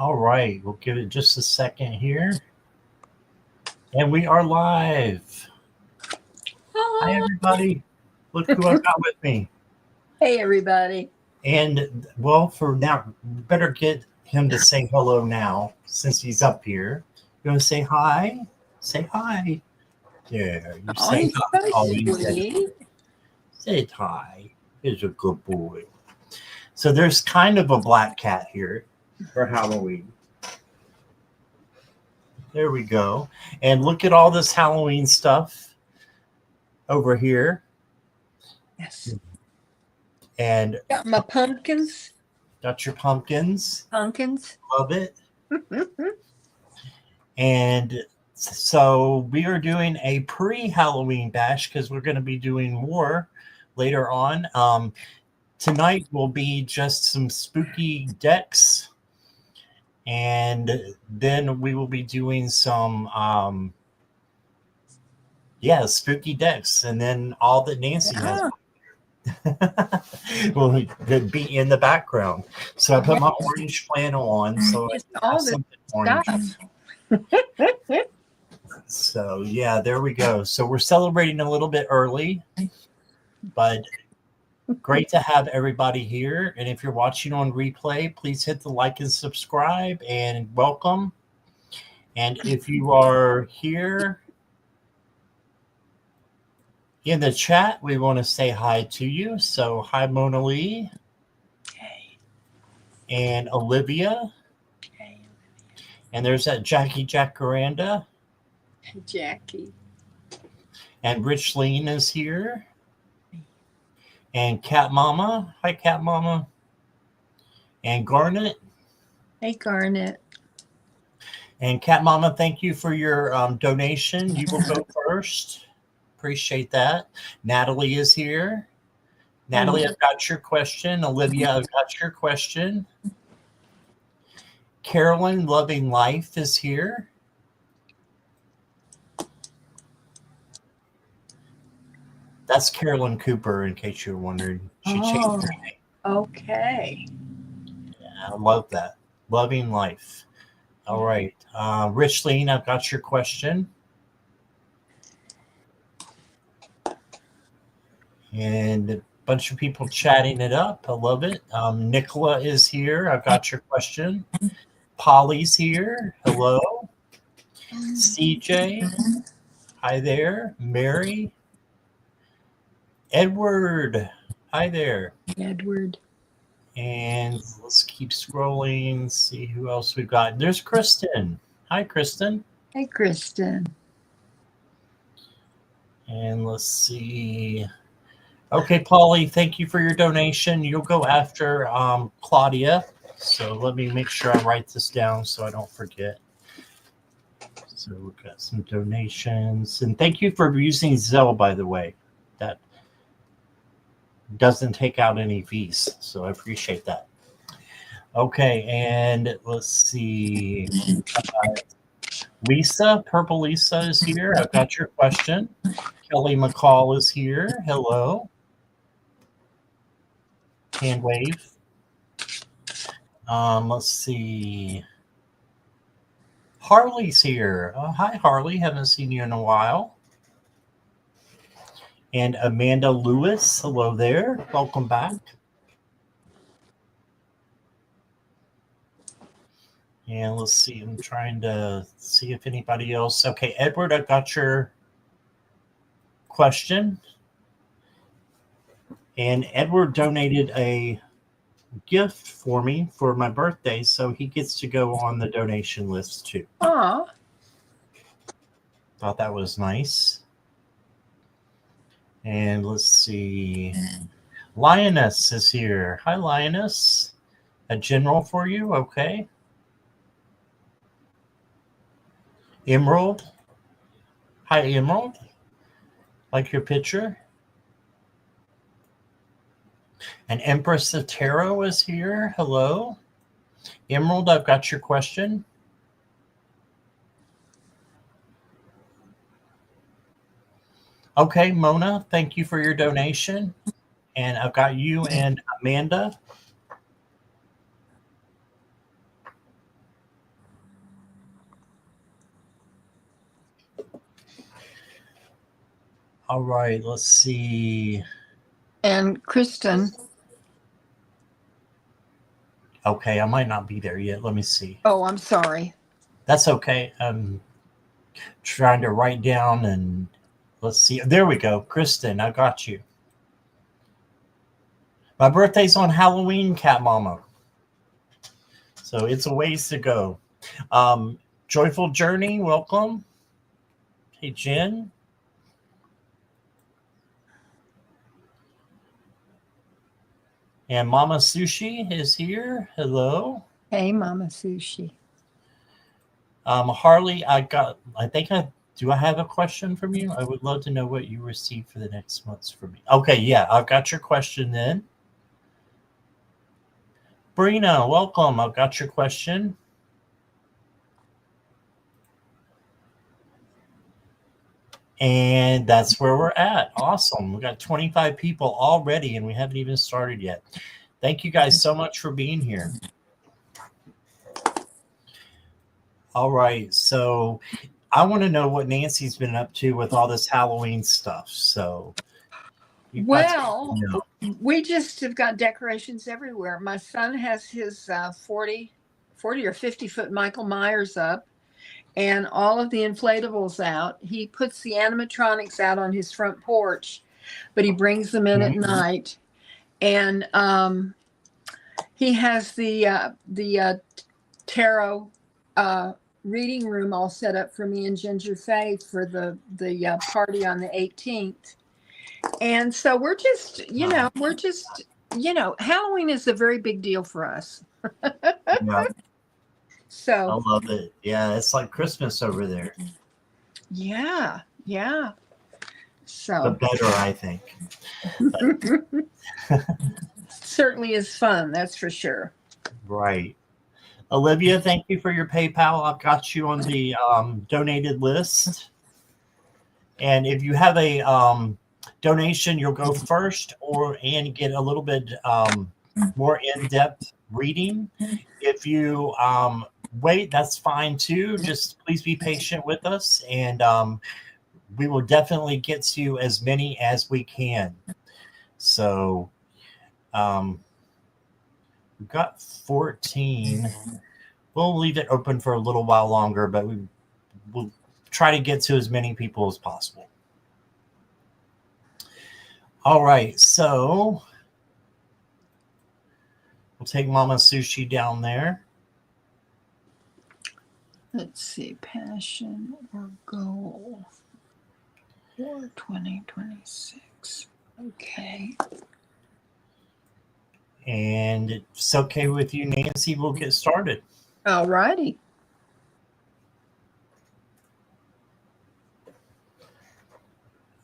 All right, we'll give it just a second here. And we are live. Hi, Ah, everybody. Look who I've got with me. hey, everybody. And, well, for now, better get him to say hello now since he's up here. You want to say hi? Say hi. There, you Oh, say he's hi. so Oh, he said, sweet. say hi. He's a good boy. So there's kind of a black cat here for Halloween. There we go. And look at all this Halloween stuff over here. Yes. And Got my pumpkins. got your pumpkins. Pumpkins. Love it. And so we are doing a pre-Halloween bash because we're going to be doing more later on. Tonight will be just some spooky decks. And then we will be doing some, spooky decks. And then all that Nancy has will be in the background. So I put my orange flannel on so I It's can have all this something orange. stuff. So yeah, there we go. So we're celebrating a little bit early, but great to have everybody here. And if you're watching on replay, please hit the like and subscribe and welcome. And if you are here in the chat, we want to say hi to you. So hi, Mona Lee. Hey. And Olivia. Hey, And there's that Jackie Jacaranda. hey, Jackie. And Rich Lean is here. And Cat Mama. Hi, Cat Mama. And Garnet. Hey, Garnet. And Cat Mama, thank you for your donation. You will go first. Appreciate that. Natalie is here. Natalie, I've got your question. Olivia, I've got your question. Carolyn, Loving Life, is here. That's Carolyn Cooper, in case you're wondering. She changed her name. Okay. Yeah, I love that. Loving Life. All right. Rich Lean, I've got your question. And a bunch of people chatting it up. I love it. Nicola is here. I've got your question. Polly's here. Hello. CJ. Hi there. Mary. Edward. Hi there. Edward. And let's keep scrolling, see who else we've got. There's Kristen. Hi, Kristen. Hey, Kristen. And let's see. Okay, Polly, thank you for your donation. You'll go after Claudia. So let me make sure I write this down so I don't forget. So we've got some donations. And thank you for using Zelle, by the way. That doesn't take out any fees. So I appreciate that. Okay, and let's see. Lisa, Purple Lisa is here. I've got your question. Kelly McCall is here. Hello. Hand wave. Let's see. Harley's here. Hi, Harley. Haven't seen you in a while. And Amanda Lewis. Hello there. Welcome back. And let's see. I'm trying to see if anybody else. Okay, Edward, I got your question. And Edward donated a gift for me for my birthday, so he gets to go on the donation list too. Aw. Thought that was nice. And let's see. Lioness is here. Hi, Lioness. A general for you. Okay. Emerald. Hi, Emerald. Like your picture. And Empress of Tarot is here. Hello. Emerald, I've got your question. Okay, Mona, thank you for your donation. And I've got you and Amanda. All right, let's see. And Kristen. Okay, I might not be there yet. Let me see. Oh, I'm sorry. That's okay. I'm trying to write down and let's see. There we go. Kristen, I got you. My birthday's on Halloween, Cat Mama. So it's a ways to go. Joyful Journey, welcome. Hey, Jen. And Mama Sushi is here. Hello. Hey, Mama Sushi. Harley, do I have a question from you? I would love to know what you received for the next months from me. Okay, yeah, I've got your question then. Brina, welcome. I've got your question. And that's where we're at. Awesome. We got 25 people already, and we haven't even started yet. Thank you guys so much for being here. All right. So I want to know what Nancy's been up to with all this Halloween stuff. So, Well, we just have got decorations everywhere. My son has his 40 or 50-foot Michael Myers up and all of the inflatables out. He puts the animatronics out on his front porch, but he brings them in at night. And he has the tarot reading room all set up for me and Ginger Faye for the party on the 18th. And so we're just, Halloween is a very big deal for us. Yeah. So I love it. Yeah, it's like Christmas over there. Yeah. So But better, I think. Certainly is fun, that's for sure. Right. Olivia, thank you for your PayPal. I've got you on the donated list. And if you have a donation, you'll go first and get a little bit more in-depth reading. If you wait, that's fine too. Just please be patient with us, and we will definitely get to as many as we can. So we've got 14. We'll leave it open for a little while longer, but we'll try to get to as many people as possible. All right, so we'll take Mama Sushi down there. Let's see, passion or goal for 2026. Okay. And if it's okay with you, Nancy, we'll get started. All righty.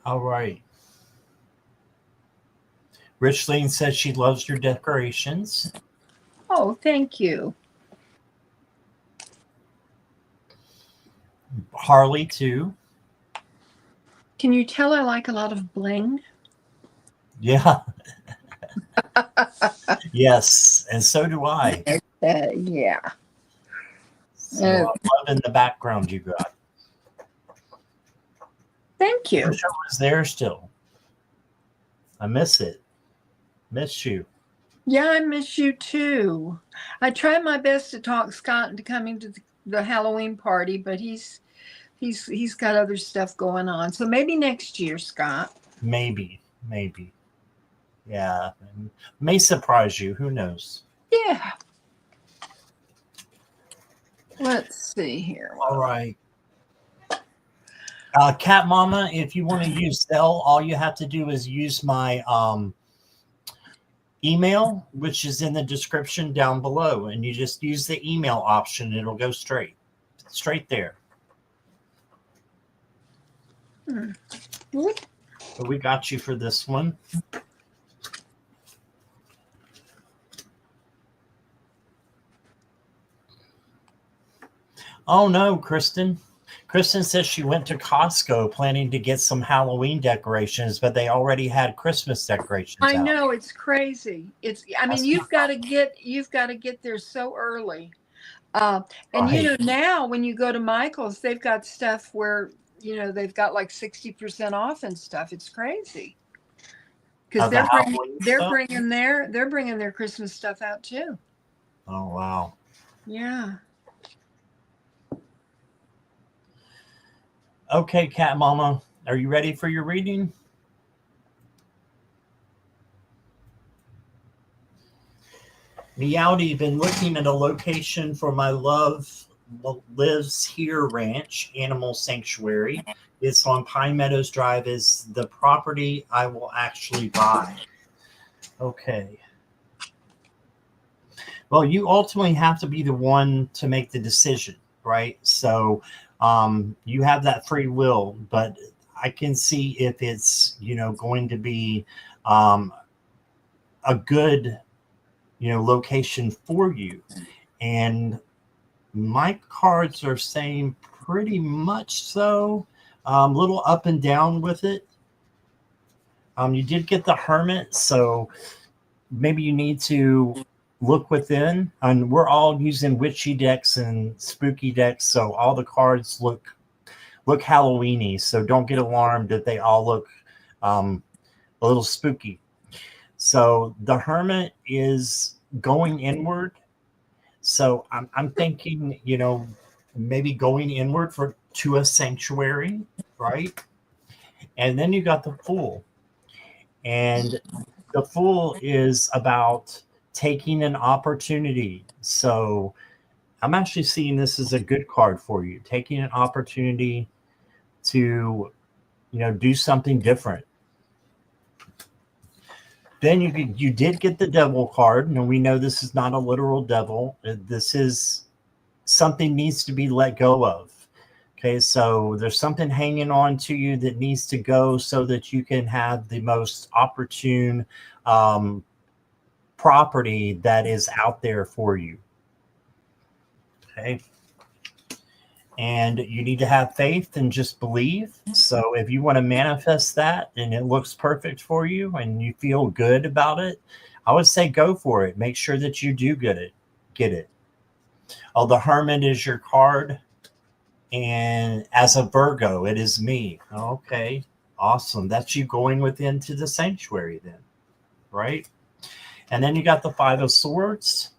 All right. Richleen says she loves your decorations. Oh, thank you. Harley, too. Can you tell I like a lot of bling? Yeah. Yes, and so do I. Yeah. So I'm loving the background you got. Thank you. I wish I was there still. I miss it. Miss you. Yeah, I miss you too. I tried my best to talk Scott into coming to the Halloween party, but he's got other stuff going on. So maybe next year, Scott. Maybe. Yeah. May surprise you. Who knows? Yeah. Let's see here. All right. Cat Mama, if you want to use Zelle, all you have to do is use my email, which is in the description down below, and you just use the email option. It'll go straight there. But we got you for this one. Oh no, Kristen. Kristen says she went to Costco planning to get some Halloween decorations, but they already had Christmas decorations I out. know, it's crazy. You've got to get there so early. And Right. now when you go to Michael's, they've got stuff where they've got like 60% off and stuff. It's crazy. Because The they're bringing their Christmas stuff out too. Oh wow. Yeah. Okay, Cat Mama, are you ready for your reading? Meowdy, been looking at a location for my love lives here ranch animal sanctuary. It's on Pine Meadows Drive. Is the property I will actually buy. Okay. Well, you ultimately have to be the one to make the decision, right? So you have that free will, but I can see if it's, going to be a good, location for you. And my cards are saying pretty much so. A little up and down with it. You did get the Hermit, so maybe you need to look within. And we're all using witchy decks and spooky decks, so all the cards look Halloweeny. So don't get alarmed if they all look a little spooky. So the Hermit is going inward. So I'm thinking, maybe going inward to a sanctuary, right? And then you got the Fool. And the Fool is about taking an opportunity. So I'm actually seeing this as a good card for you, taking an opportunity to, do something different. Then you did get the Devil card. And we know this is not a literal devil. This is something needs to be let go of. Okay, so there's something hanging on to you that needs to go so that you can have the most opportune property that is out there for you. Okay. And you need to have faith and just believe. So if you want to manifest that and it looks perfect for you and you feel good about it, I would say go for it. Make sure that you do get it. Oh, the Hermit is your card. And as a Virgo, it is me. Okay, awesome. That's you going within to the sanctuary then, right? And then you got the Five of Swords.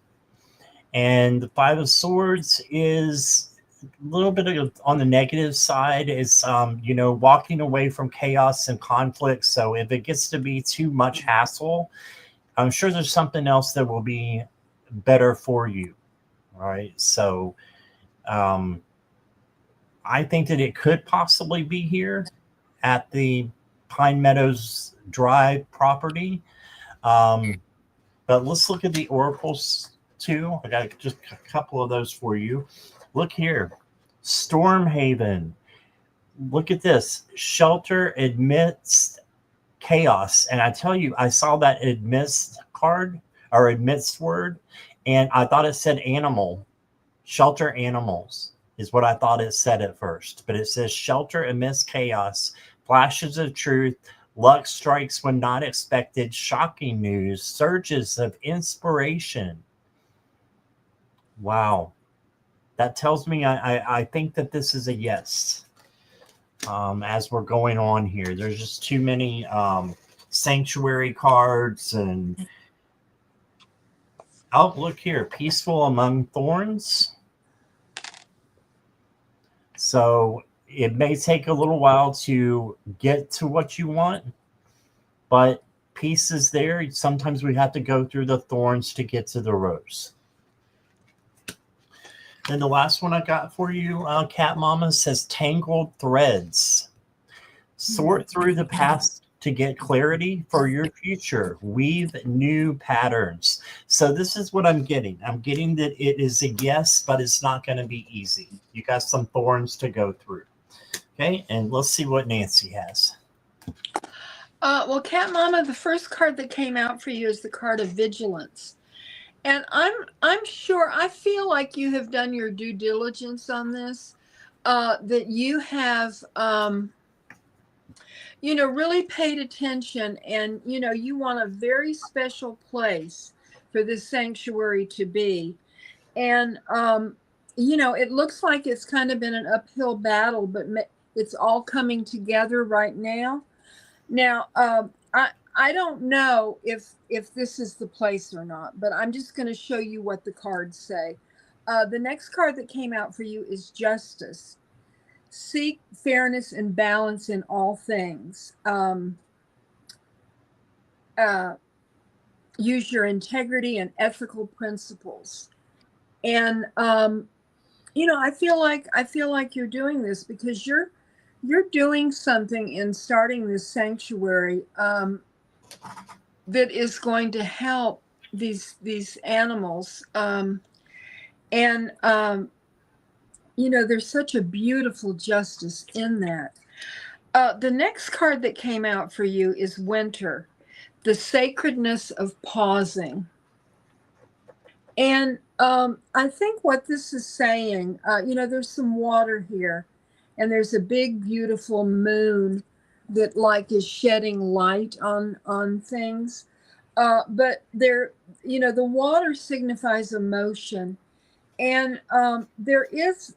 And the Five of Swords is a little bit on the negative side. It's, walking away from chaos and conflict. So if it gets to be too much hassle, I'm sure there's something else that will be better for you. All right. So, I think that it could possibly be here at the Pine Meadows Drive property. But let's look at the oracles too. I got just a couple of those for you. Look here. Stormhaven. Look at this. Shelter amidst chaos. And I tell you, I saw that amidst card or amidst word, and I thought it said animal. Shelter animals is what I thought it said at first. But it says shelter amidst chaos, flashes of truth, luck strikes when not expected, shocking news, surges of inspiration. Wow. That tells me I think that this is a yes. As we're going on here, there's just too many sanctuary cards. And oh, look here, peaceful among thorns. So it may take a little while to get to what you want, but peace is there. Sometimes we have to go through the thorns to get to the rose. Then the last one I got for you, Cat Mama, says tangled threads. Sort through the past to get clarity for your future. Weave new patterns. So this is what I'm getting. I'm getting that it is a yes, but it's not going to be easy. You got some thorns to go through. Okay, and let's see what Nancy has. Well, Cat Mama, the first card that came out for you is the card of vigilance. And I'm sure, I feel like you have done your due diligence on this, that you have, really paid attention, and, you want a very special place for this sanctuary to be. And, it looks like it's kind of been an uphill battle, but It's all coming together right now. Now, I don't know if this is the place or not, but I'm just going to show you what the cards say. The next card that came out for you is Justice. Seek fairness and balance in all things. Use your integrity and ethical principles. And I feel like you're doing this because you're doing something in starting this sanctuary that is going to help these animals. There's such a beautiful justice in that. The next card that came out for you is Winter, the sacredness of pausing. And I think what this is saying, there's some water here, and there's a big, beautiful moon that like is shedding light on things. But there, the water signifies emotion, and there is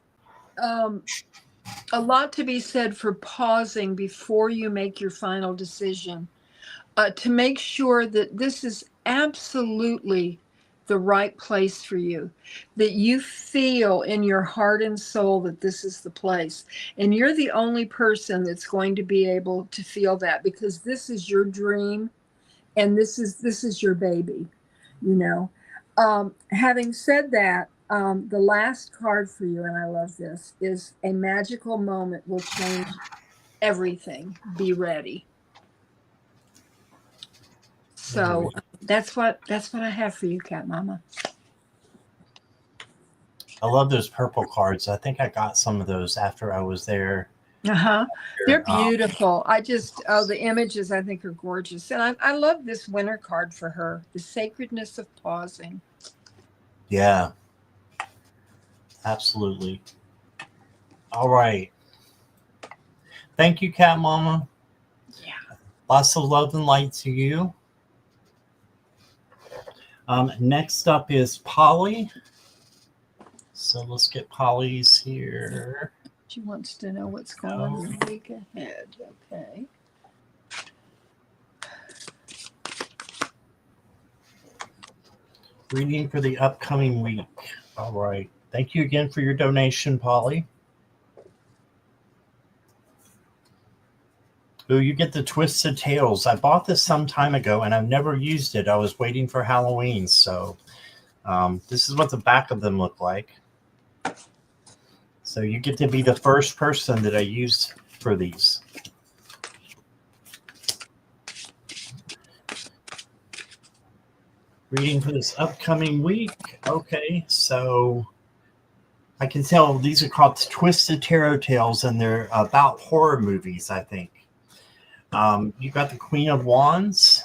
a lot to be said for pausing before you make your final decision, to make sure that this is absolutely the right place for you, that you feel in your heart and soul that this is the place. And you're the only person that's going to be able to feel that, because this is your dream and this is your baby, Having said that, the last card for you, and I love this, is a magical moment will change everything. Be ready. So that's what I have for you, Cat Mama. I love those purple cards. I think I got some of those after I was there. They're beautiful. The images I think are gorgeous. And I love this winter card for her, the sacredness of pausing. Yeah, absolutely. All right. Thank you, Cat Mama. Yeah. Lots of love and light to you. Next up is Polly. So let's get Polly's here. She wants to know what's going on the week ahead. Okay. Reading for the upcoming week. All right. Thank you again for your donation, Polly. Oh, you get the Twisted Tales. I bought this some time ago and I've never used it. I was waiting for Halloween. So this is what the back of them look like. So you get to be the first person that I use for these. Reading for this upcoming week. Okay, so I can tell these are called Twisted Tarot Tales, and they're about horror movies, I think. You got the Queen of Wands.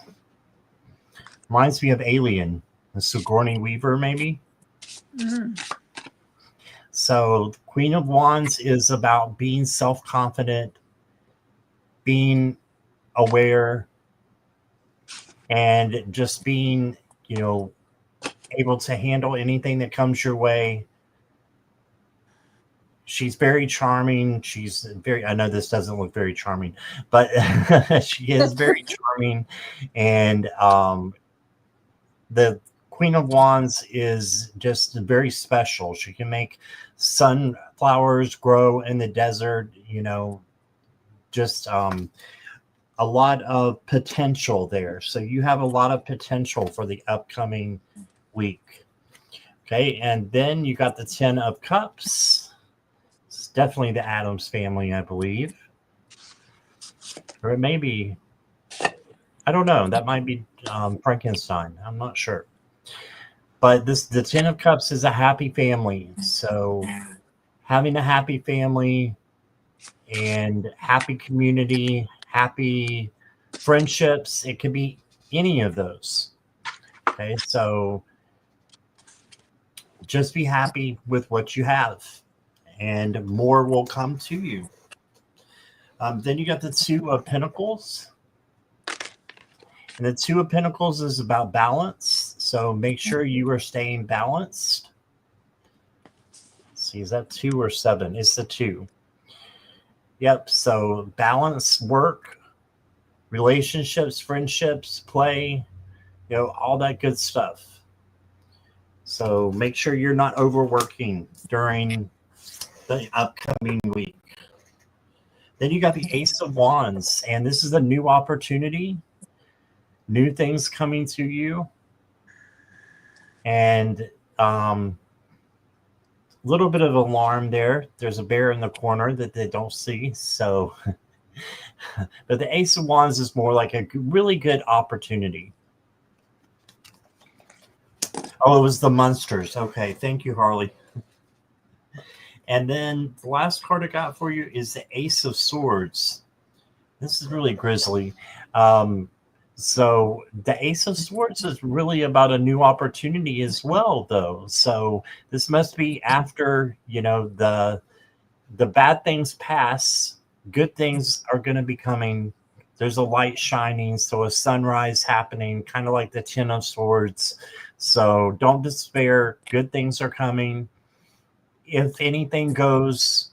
Reminds me of Alien, the Sigourney Weaver, maybe. Mm-hmm. So Queen of Wands is about being self-confident, being aware, and just being, able to handle anything that comes your way. She's very charming. I know this doesn't look very charming, but she is very charming. And the Queen of Wands is just very special. She can make sunflowers grow in the desert, just a lot of potential there. So you have a lot of potential for the upcoming week. Okay, and then you got the 10 of Cups. It's definitely the Addams family, I believe. Or it may be, I don't know. That might be Frankenstein. I'm not sure. But the 10 of Cups is a happy family. So having a happy family and happy community, happy friendships, it could be any of those. Okay, so just be happy with what you have, and more will come to you. Then you got the Two of Pentacles. And the Two of Pentacles is about balance. So make sure you are staying balanced. Let's see, is that 2 or 7? It's the 2. Yep. So balance work, relationships, friendships, play, all that good stuff. So make sure you're not overworking during the upcoming week. Then you got the Ace of Wands, and this is a new opportunity, new things coming to you, and little bit of alarm there. There's a bear in the corner that they don't see. So, but the Ace of Wands is more like a really good opportunity. Oh, it was the monsters. Okay, thank you, Harley. And then the last card I got for you is the Ace of Swords. This is really grisly. So the Ace of Swords is really about a new opportunity as well, though. So this must be after, the bad things pass, good things are going to be coming. There's a light shining, so a sunrise happening, kind of like the Ten of Swords. So don't despair. Good things are coming. If anything goes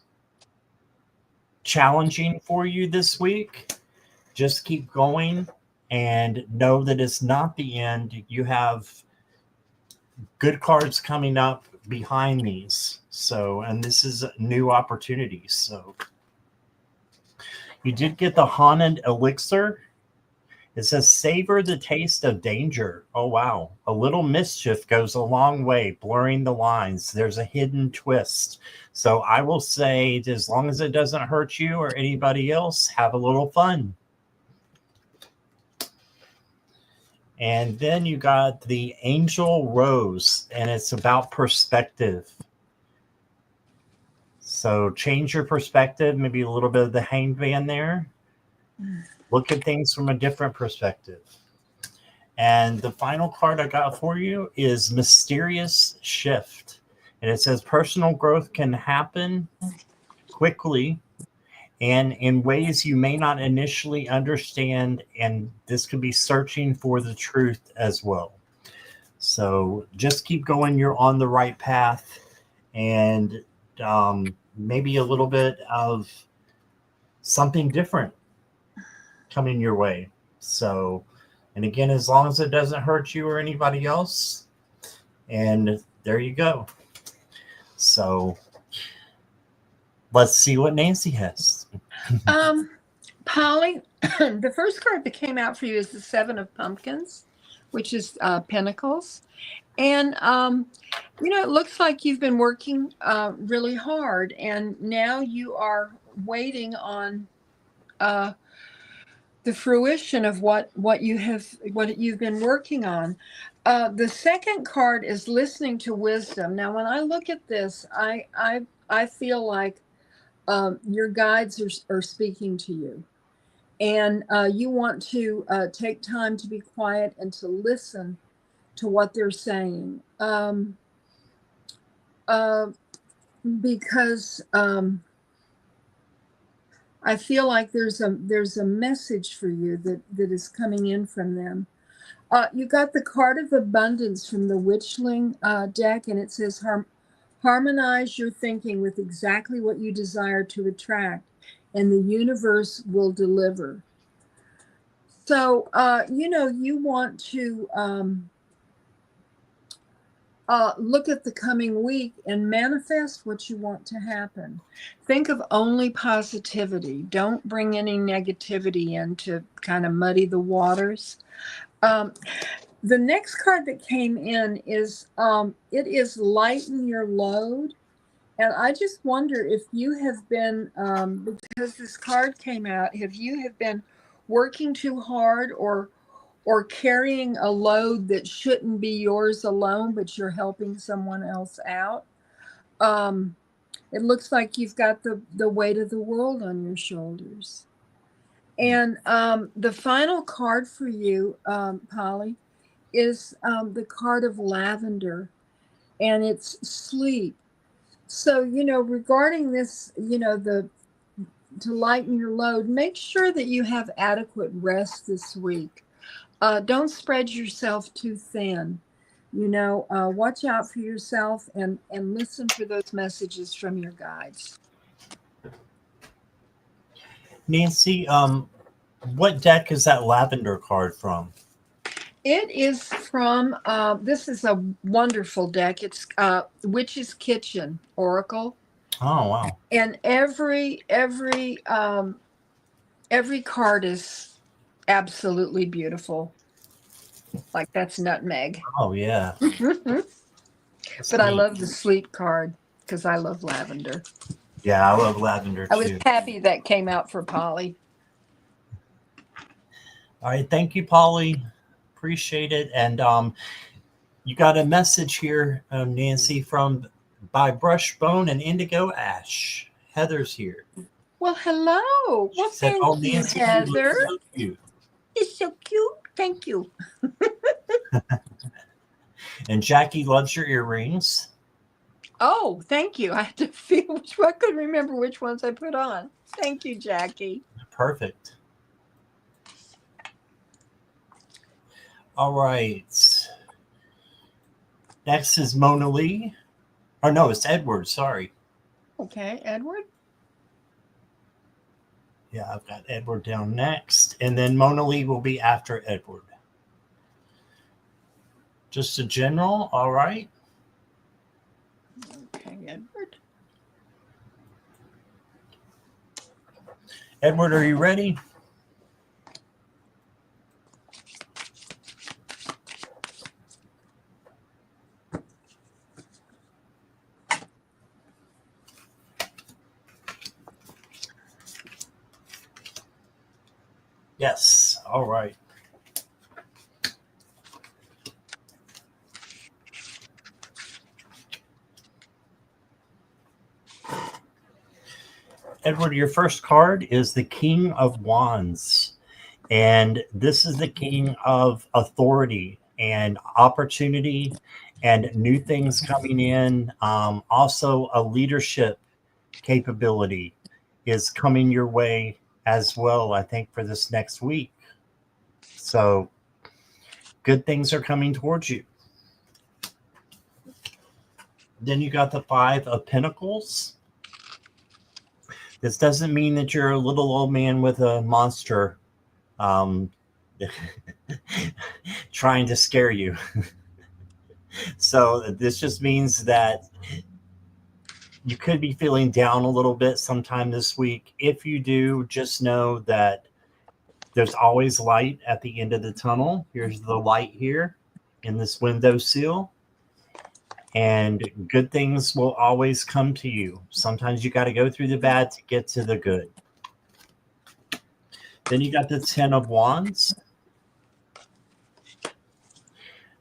challenging for you this week, just keep going and know that it's not the end. You have good cards coming up behind these. So, and this is new opportunities. So you did get the Haunted Elixir. It says, savor the taste of danger. Oh, wow. A little mischief goes a long way, blurring the lines. There's a hidden twist. So I will say, as long as it doesn't hurt you or anybody else, have a little fun. And then you got the Angel Rose, and it's about perspective. So change your perspective, maybe a little bit of the hangman there. Look at things from a different perspective. And the final card I got for you is Mysterious Shift. And it says personal growth can happen quickly and in ways you may not initially understand. And this could be searching for the truth as well. So just keep going. You're on the right path. And maybe a little bit of something different coming your way. So, and again, as long as it doesn't hurt you or anybody else, and there you go. So let's see what Nancy has. Polly, the first card that came out for you is the Seven of Pumpkins, which is Pentacles. And, it looks like you've been working really hard, and now you are waiting on the fruition of what you've been working on. The second card is listening to wisdom. Now, when I look at this, I feel like your guides are speaking to you, and you want to take time to be quiet and to listen to what they're saying, because I feel like there's a message for you that is coming in from them. You got the card of abundance from the Witchling deck, and it says harmonize your thinking with exactly what you desire to attract, and the universe will deliver. So, you want to look at the coming week and manifest what you want to happen. Think of only positivity. Don't bring any negativity in to kind of muddy the waters. The next card that came in is it is lighten your load. And I just wonder if you have been, because this card came out, have been working too hard or carrying a load that shouldn't be yours alone, but you're helping someone else out. It looks like you've got the weight of the world on your shoulders. And the final card for you, Polly, is the card of lavender, and it's sleep. So, regarding this, to lighten your load, make sure that you have adequate rest this week. Don't spread yourself too thin. Watch out for yourself and listen for those messages from your guides. Nancy, what deck is that lavender card from? It is from, this is a wonderful deck. It's Witch's Kitchen Oracle. Oh, wow. And every card is absolutely beautiful. Like that's nutmeg. Oh, yeah. But I love the sleep card because I love lavender. Yeah, I love lavender too. I was happy that came out for Polly. All right, thank you, Polly. Appreciate it. And you got a message here, Nancy, from by Brushbone and Indigo Ash. Heather's here. Well, hello. Well, Said, thank you, Nancy, Heather. so cute. It's so cute. Thank you. And Jackie loves your earrings. Oh, thank you. I had to feel which one. I couldn't remember which ones I put on. Thank you, Jackie. Perfect. All right. Next is Mona Lee. Oh, no, it's Edward. Sorry. Okay, Edward. Yeah, I've got Edward down next. And then Mona Lee will be after Edward. Just a general. All right. Okay, Edward. Edward, are you ready? Yes. All right. Edward, your first card is the King of Wands. And this is the king of authority and opportunity and new things coming in. Also, a leadership capability is coming your way as well, I think, for this next week. So good things are coming towards you. Then you got the Five of Pentacles. This doesn't mean that you're a little old man with a monster trying to scare you. So this just means that you could be feeling down a little bit sometime this week. If you do, just know that there's always light at the end of the tunnel. Here's the light here in this window sill. And good things will always come to you. Sometimes you got to go through the bad to get to the good. Then you got the Ten of Wands.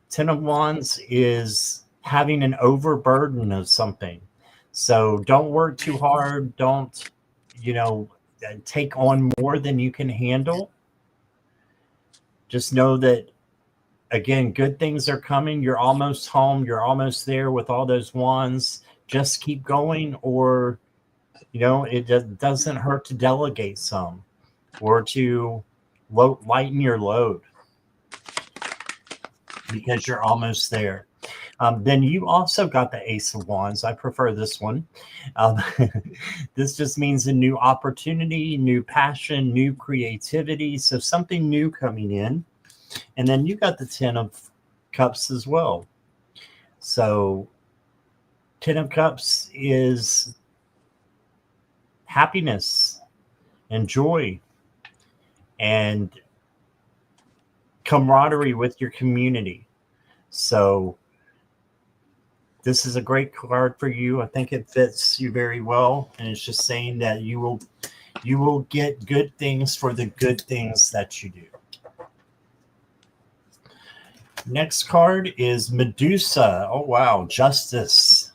Ten of Wands is having an overburden of something. So don't work too hard. Don't, take on more than you can handle. Just know that, again, good things are coming. You're almost home. You're almost there with all those wands. Just keep going, or, it doesn't hurt to delegate some or to lighten your load because you're almost there. Then you also got the Ace of Wands. I prefer this one. This just means a new opportunity, new passion, new creativity. So something new coming in. And then you got the Ten of Cups as well. So Ten of Cups is happiness and joy and camaraderie with your community. So this is a great card for you. I think it fits you very well. And it's just saying that you will get good things for the good things that you do. Next card is Medusa. Oh, wow. Justice.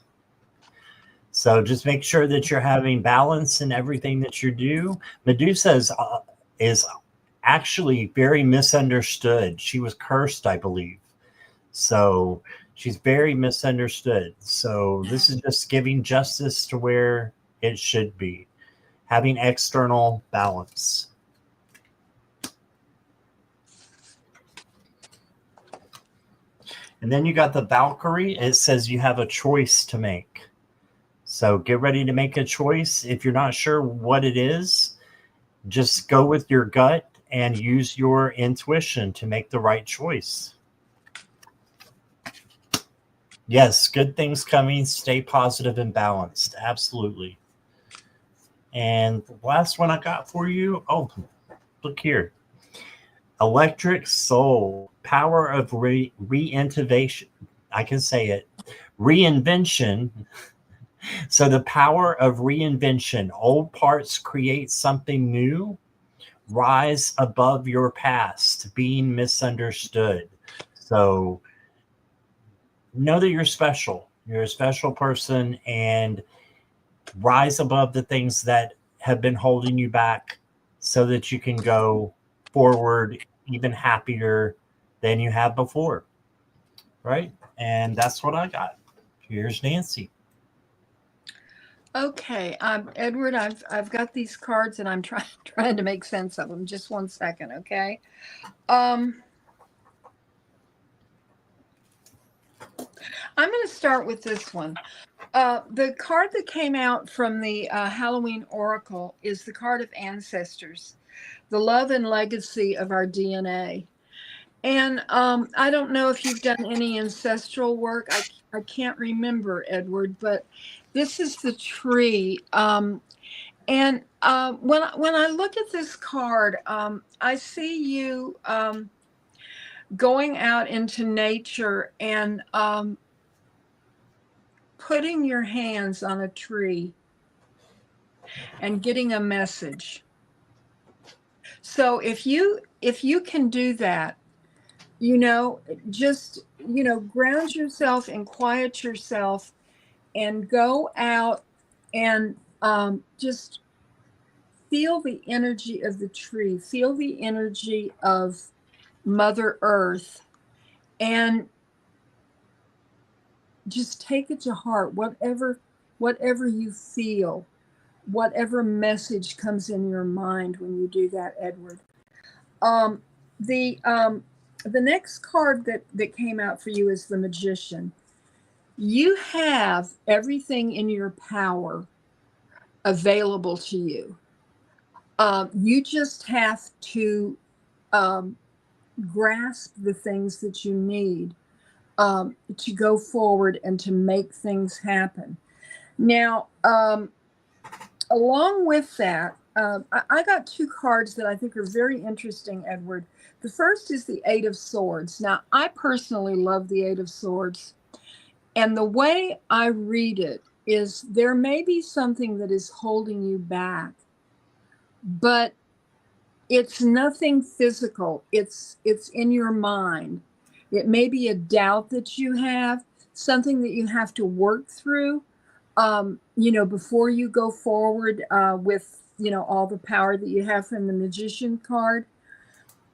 So just make sure that you're having balance in everything that you do. Medusa is actually very misunderstood. She was cursed, I believe. So she's very misunderstood. So this is just giving justice to where it should be. Having external balance. And then you got the Valkyrie. It says you have a choice to make. So get ready to make a choice. If you're not sure what it is, Just go with your gut and use your intuition to make the right choice. Yes, good things coming. Stay positive and balanced. Absolutely. And the last one I got for you. Oh, look here. Electric soul. Power of reinvention. I can say it. Reinvention. So the power of reinvention. Old parts create something new. Rise above your past. Being misunderstood. So know that you're special. You're a special person, and rise above the things that have been holding you back so that you can go forward even happier than you have before. Right? And that's what I got. Here's Nancy. Okay, Edward, I've got these cards and I'm trying to make sense of them. Just one second, okay? I'm going to start with this one. The card that came out from the Halloween Oracle is the card of ancestors, the love and legacy of our DNA. And I don't know if you've done any ancestral work. I can't remember, Edward, but this is the tree. And when I look at this card, I see you going out into nature and putting your hands on a tree and getting a message. So if you can do that, just ground yourself and quiet yourself and go out and just feel the energy of the tree, feel the energy of Mother Earth, and just take it to heart. Whatever you feel, whatever message comes in your mind when you do that, Edward. The next card that came out for you is the Magician. You have everything in your power available to you. You just have to grasp the things that you need to go forward and to make things happen. Now, along with that, I got two cards that I think are very interesting, Edward. The first is the Eight of Swords. Now, I personally love the Eight of Swords. And the way I read it is there may be something that is holding you back, but it's nothing physical. It's in your mind. It may be a doubt that you have, something that you have to work through, before you go forward with, all the power that you have from the Magician card.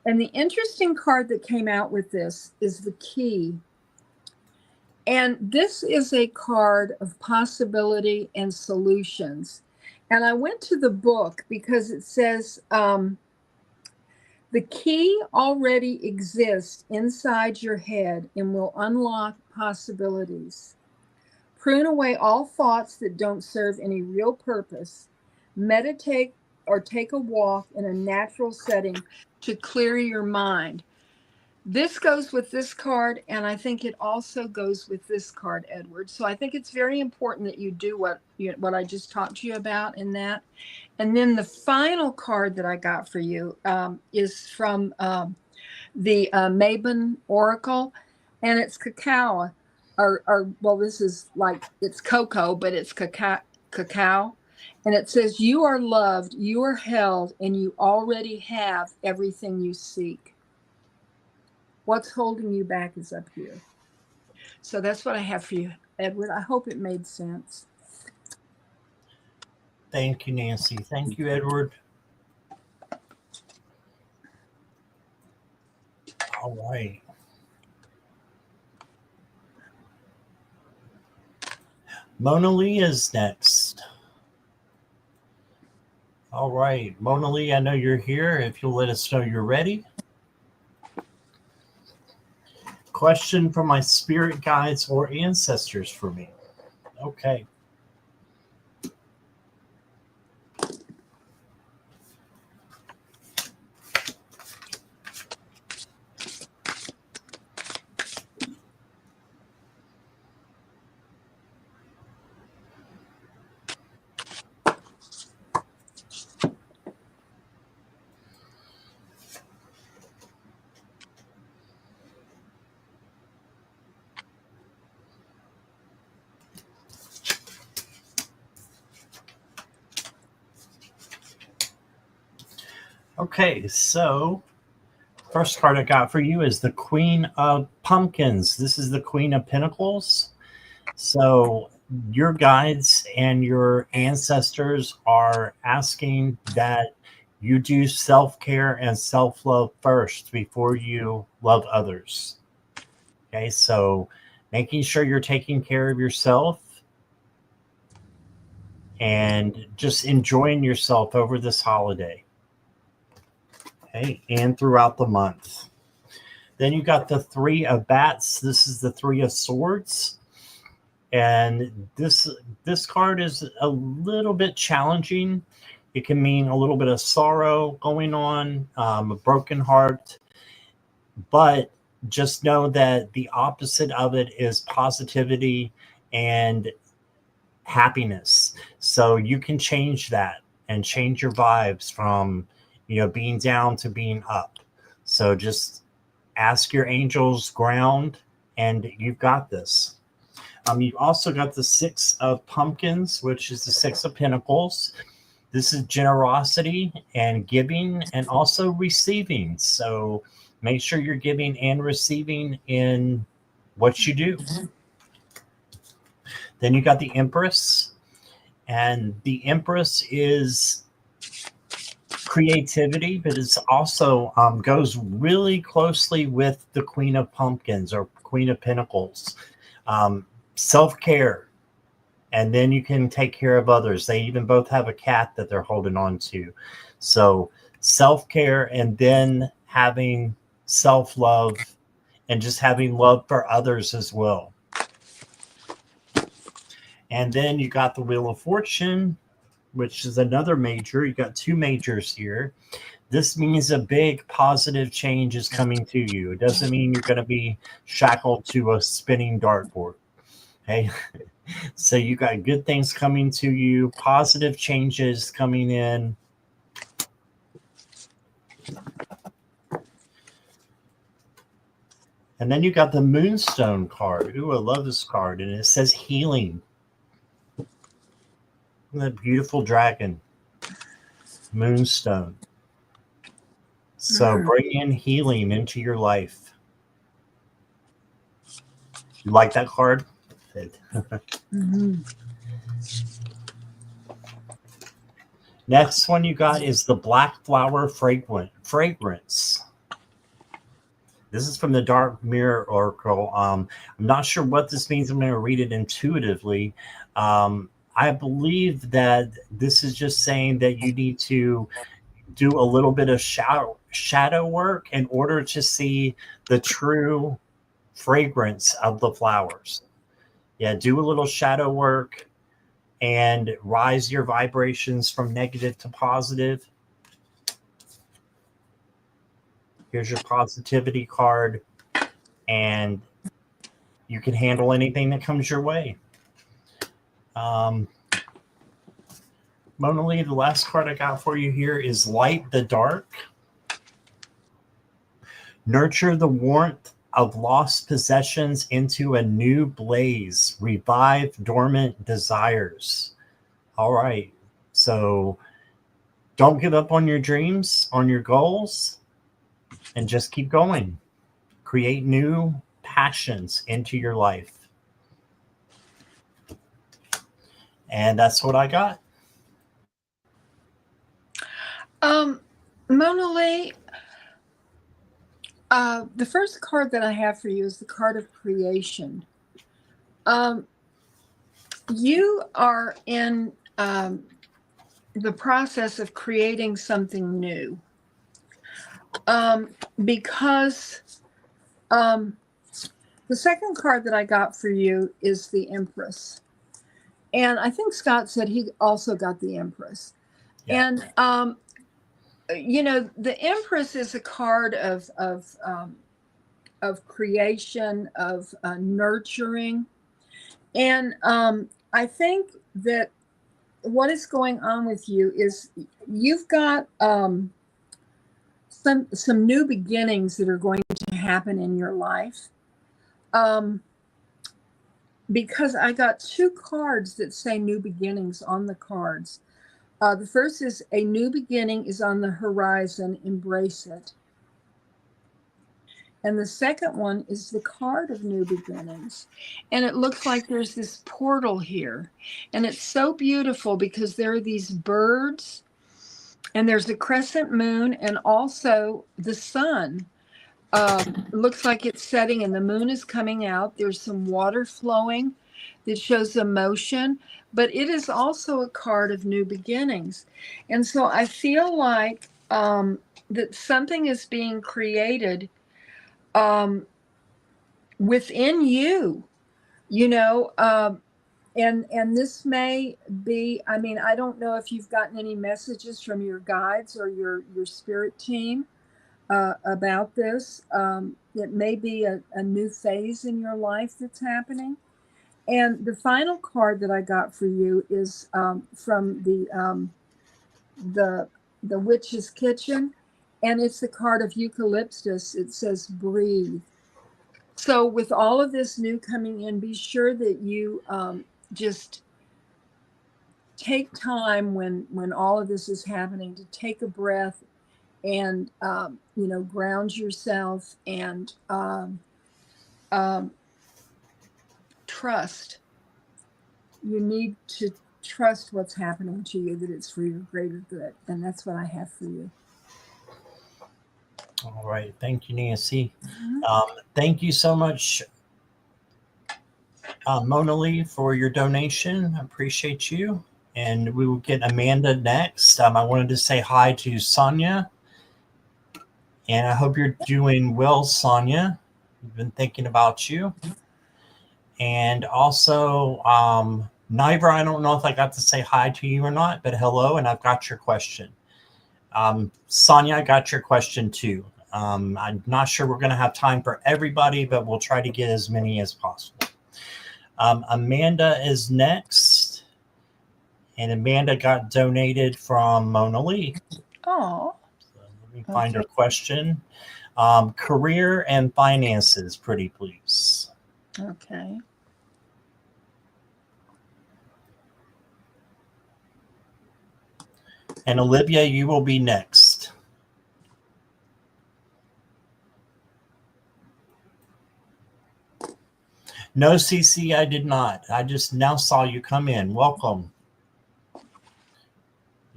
And the interesting card that came out with this is the Key. And this is a card of possibility and solutions. And I went to the book because it says the key already exists inside your head and will unlock possibilities. Prune away all thoughts that don't serve any real purpose. Meditate or take a walk in a natural setting to clear your mind. This goes with this card, and I think it also goes with this card, Edward. So I think it's very important that you do what I just talked to you about in that. And then the final card that I got for you is from the Mabon Oracle, and it's cacao. Well, this is like, it's cocoa, but it's cacao. And it says, you are loved, you are held, and you already have everything you seek. What's holding you back is up here. So that's what I have for you, Edward. I hope it made sense. Thank you, Nancy. Thank you, Edward. All right. Mona Lee is next. All right. Mona Lee, I know you're here. If you'll let us know you're ready. Question from my spirit guides or ancestors for me. Okay. Okay, so first card I got for you is the Queen of Pumpkins. This is the Queen of Pentacles. So your guides and your ancestors are asking that you do self-care and self-love first before you love others. Okay, so making sure you're taking care of yourself and just enjoying yourself over this holiday. Okay, and throughout the month. Then you got the Three of Bats. This is the Three of Swords. And this card is a little bit challenging. It can mean a little bit of sorrow going on, a broken heart. But just know that the opposite of it is positivity and happiness. So you can change that and change your vibes from, being down to being up. So just ask your angels ground, and you've got this. You also got the Six of Pumpkins, which is the Six of Pentacles. This is generosity and giving and also receiving. So make sure you're giving and receiving in what you do. Then you got the Empress, and the Empress is creativity, but it's also goes really closely with the Queen of Pumpkins or Queen of Pentacles. Self-care, and then you can take care of others. They even both have a cat that they're holding on to. So self-care, and then having self-love, and just having love for others as well. And then you got the Wheel of Fortune, which is another major. You got two majors here. This means a big positive change is coming to you. It doesn't mean you're going to be shackled to a spinning dartboard. Okay. So you got good things coming to you, positive changes coming in. And then you got the Moonstone card. Ooh, I love this card. And it says healing. That beautiful dragon. Moonstone. So bring in healing into your life. You like that card? Mm-hmm. Next one you got is the Black Flower Fragrance. This is from the Dark Mirror Oracle. I'm not sure what this means. I'm going to read it intuitively. I believe that this is just saying that you need to do a little bit of shadow work in order to see the true fragrance of the flowers. Yeah, do a little shadow work and rise your vibrations from negative to positive. Here's your positivity card, and you can handle anything that comes your way. Mona Lee, the last card I got for you here is Light the Dark. Nurture the warmth of lost possessions into a new blaze. Revive dormant desires. All right. So don't give up on your dreams, on your goals, and just keep going. Create new passions into your life. And that's what I got. Mona Lee, the first card that I have for you is the card of creation. You are in the process of creating something new. Because the second card that I got for you is the Empress. And I think Scott said he also got the Empress. Yeah. And, the Empress is a card of creation, of nurturing. And I think that what is going on with you is you've got some new beginnings that are going to happen in your life. Because I got two cards that say new beginnings on the cards. The first is a new beginning is on the horizon. Embrace it. And the second one is the card of new beginnings. And it looks like there's this portal here. And it's so beautiful because there are these birds and there's a crescent moon and also the sun. Looks like it's setting and the moon is coming out. There's some water flowing that shows emotion, but it is also a card of new beginnings. And so I feel like that something is being created within you, you know, and this may be, I mean, I don't know if you've gotten any messages from your guides or your spirit team about this. It may be a new phase in your life that's happening. And the final card that I got for you is from the Witch's Kitchen, and it's the card of eucalyptus. It says breathe. So with all of this new coming in, be sure that you just take time when all of this is happening to take a breath and ground yourself and trust. You need to trust what's happening to you, that it's for your greater good. And that's what I have for you. All right. Thank you, Nancy. Thank you so much, Mona Lee, for your donation. I appreciate you. And we will get Amanda next. I wanted to say hi to Sonia. And I hope you're doing well, Sonia. We've been thinking about you. And also, Nivra, I don't know if I got to say hi to you or not, but hello, and I've got your question. Sonia, I got your question too. I'm not sure we're going to have time for everybody, but we'll try to get as many as possible. Amanda is next. And Amanda got donated from Mona Lee. Oh. So let me find her question. Career and finances, pretty please. Okay. And Olivia, you will be next. No, CC, I did not. I just now saw you come in. Welcome.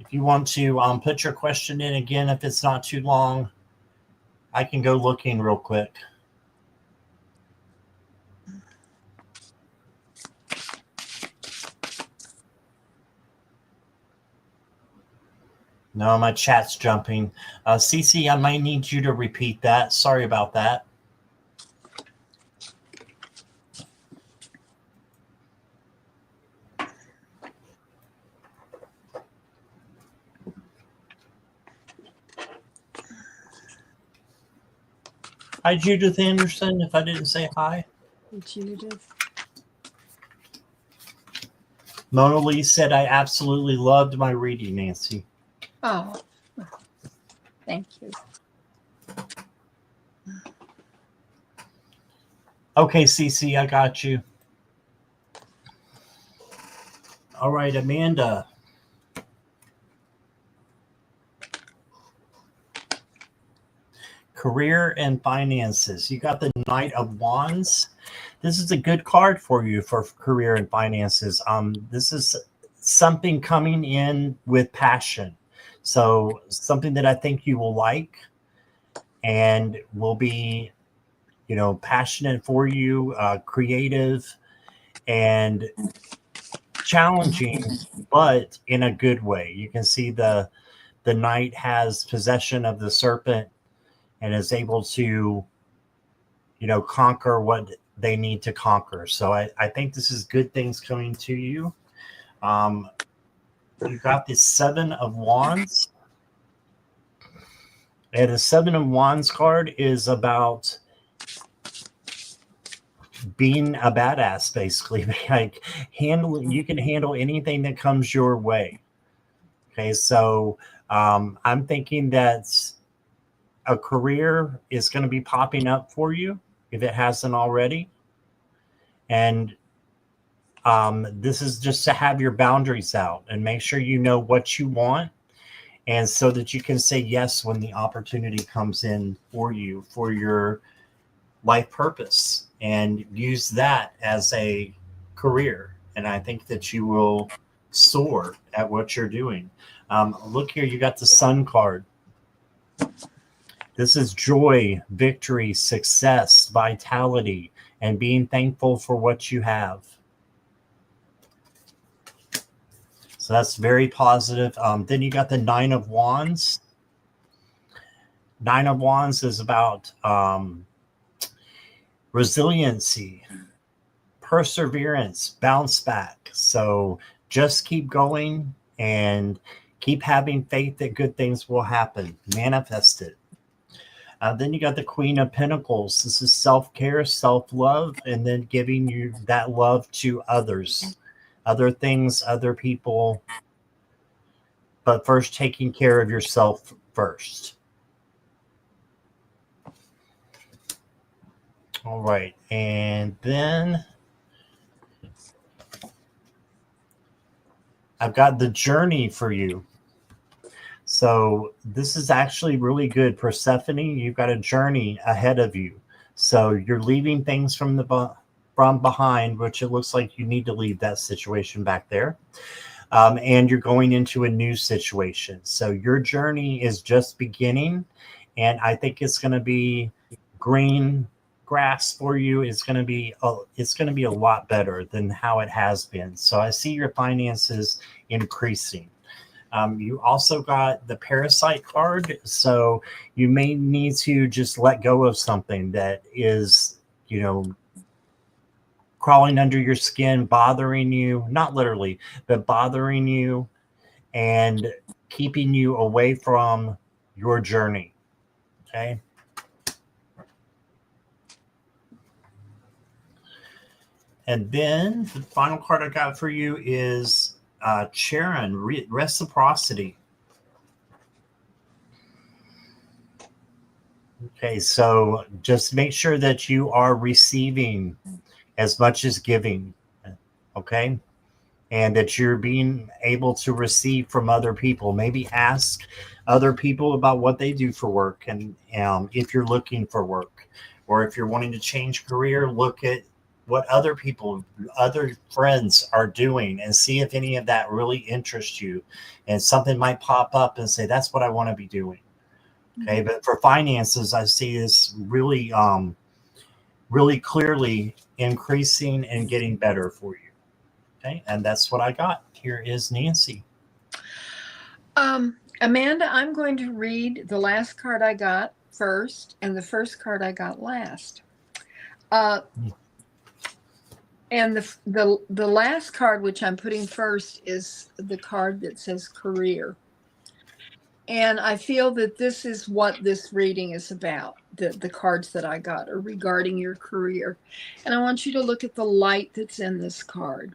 If you want to put your question in again, if it's not too long, I can go looking real quick. No, my chat's jumping. CC, I might need you to repeat that. Sorry about that. Hi, Judith Anderson, if I didn't say hi. Judith. Mona Lee said, I absolutely loved my reading, Nancy. Oh, thank you. Okay, CC, I got you. All right, Amanda. Career and finances. You got the Knight of Wands. This is a good card for you for career and finances. This is something coming in with passion. So something that I think you will like and will be, passionate for you, creative and challenging, but in a good way. You can see the knight has possession of the serpent and is able to, conquer what they need to conquer. So I think this is good things coming to you. You got the Seven of Wands. And the Seven of Wands card is about being a badass, basically. Like you can handle anything that comes your way. Okay, so I'm thinking that a career is going to be popping up for you if it hasn't already. And This is just to have your boundaries out and make sure you know what you want, and so that you can say yes when the opportunity comes in for you for your life purpose, and use that as a career. And I think that you will soar at what you're doing. Look here, you got the Sun card. This is joy, victory, success, vitality, and being thankful for what you have. So that's very positive. Then you got the Nine of Wands. Nine of Wands is about resiliency, perseverance, bounce back. So just keep going and keep having faith that good things will happen. Manifest it. Then you got the Queen of Pentacles. This is self-care, self-love, and then giving you that love to others, other things, other people, but first taking care of yourself first. All right, and then I've got the Journey for you. So this is actually really good. Persephone, you've got a journey ahead of you. So you're leaving things from behind, which it looks like you need to leave that situation back there. And you're going into a new situation. So your journey is just beginning, and I think it's going to be green grass for you. It's going to be a lot better than how it has been. So I see your finances increasing. You also got the Parasite card, so you may need to just let go of something that is, crawling under your skin, bothering you, not literally, but bothering you and keeping you away from your journey. Okay. And then the final card I got for you is Charon, reciprocity. Okay, so just make sure that you are receiving as much as giving, okay? And that you're being able to receive from other people. Maybe ask other people about what they do for work, and if you're looking for work, or if you're wanting to change career, look at what other people, other friends are doing, and see if any of that really interests you. And something might pop up and say, that's what I want to be doing. Okay. But for finances, I see this really, really clearly increasing and getting better for you. Okay. And that's what I got. Here is Nancy. Amanda, I'm going to read the last card I got first and the first card I got last. And the last card, which I'm putting first, is the card that says career. And I feel that this is what this reading is about. The cards that I got are regarding your career. And I want you to look at the light that's in this card.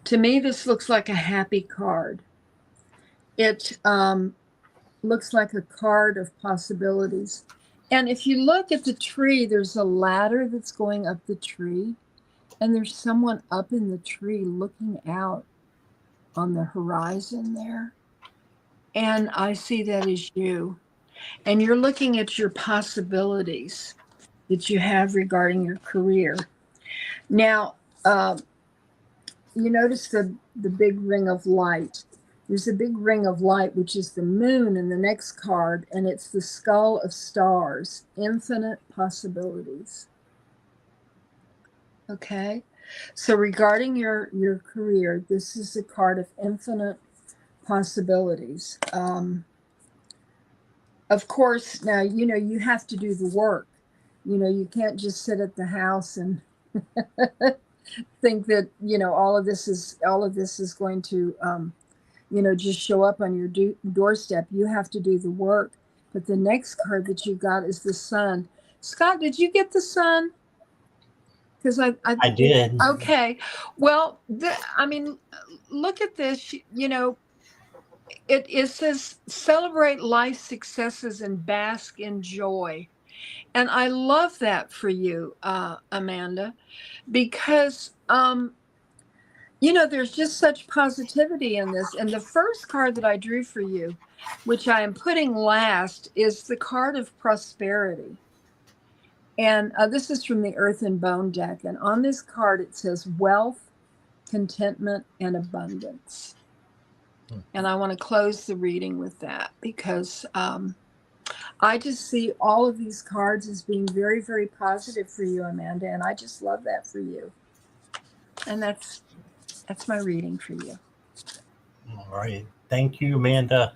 To me, this looks like a happy card. It looks like a card of possibilities. And if you look at the tree, there's a ladder that's going up the tree. And there's someone up in the tree looking out on the horizon there. And I see that as you. And you're looking at your possibilities that you have regarding your career. Now, you notice the big ring of light. There's a big ring of light, which is the moon in the next card, and it's the skull of stars, infinite possibilities. Okay, so regarding your career, this is a card of infinite possibilities. Of course, now, you have to do the work. You can't just sit at the house and think that, all of this is going to, just show up on your doorstep. You have to do the work. But the next card that you got is the sun. Scott, did you get the sun? Because I did. Okay. Well, look at this. It says celebrate life successes and bask in joy. And I love that for you, Amanda, because There's just such positivity in this. And the first card that I drew for you, which I am putting last, is the card of prosperity. And this is from the Earth and Bone deck. And on this card, it says wealth, contentment, and abundance. And I want to close the reading with that because I just see all of these cards as being very, very positive for you, Amanda. And I just love that for you. And that's my reading for you. All right. Thank you, Amanda.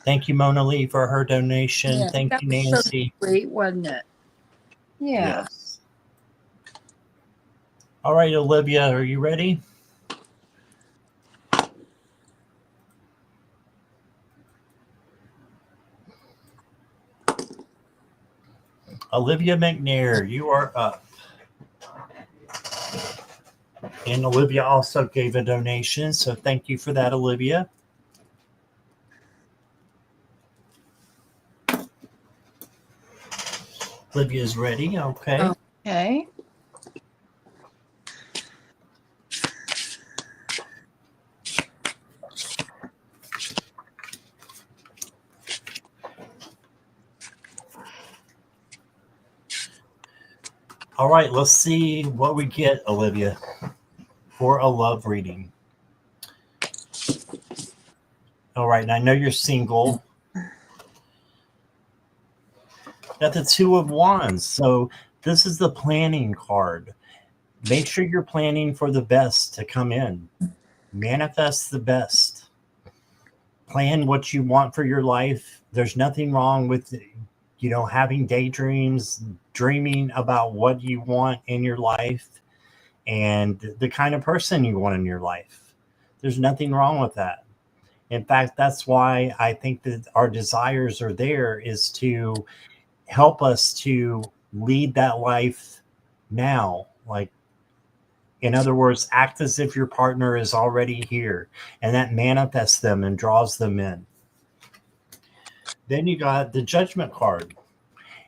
Thank you, Mona Lee, for her donation. Yeah, Thank you, Nancy. So great, wasn't it? Yeah. Yes. All right, Olivia, are you ready? Olivia McNair, you are up. And Olivia also gave a donation, so thank you for that, Olivia. Olivia's ready. Okay. Okay. All right, let's see what we get, Olivia, for a love reading. All right, and I know you're single. Got the Two of Wands. So this is the planning card. Make sure you're planning for the best to come in. Manifest the best. Plan what you want for your life. There's nothing wrong with, having daydreams, dreaming about what you want in your life and the kind of person you want in your life. There's nothing wrong with that. In fact, that's why I think that our desires are there, is to help us to lead that life now. Like, in other words, act as if your partner is already here, and that manifests them and draws them in. Then you got the Judgment card.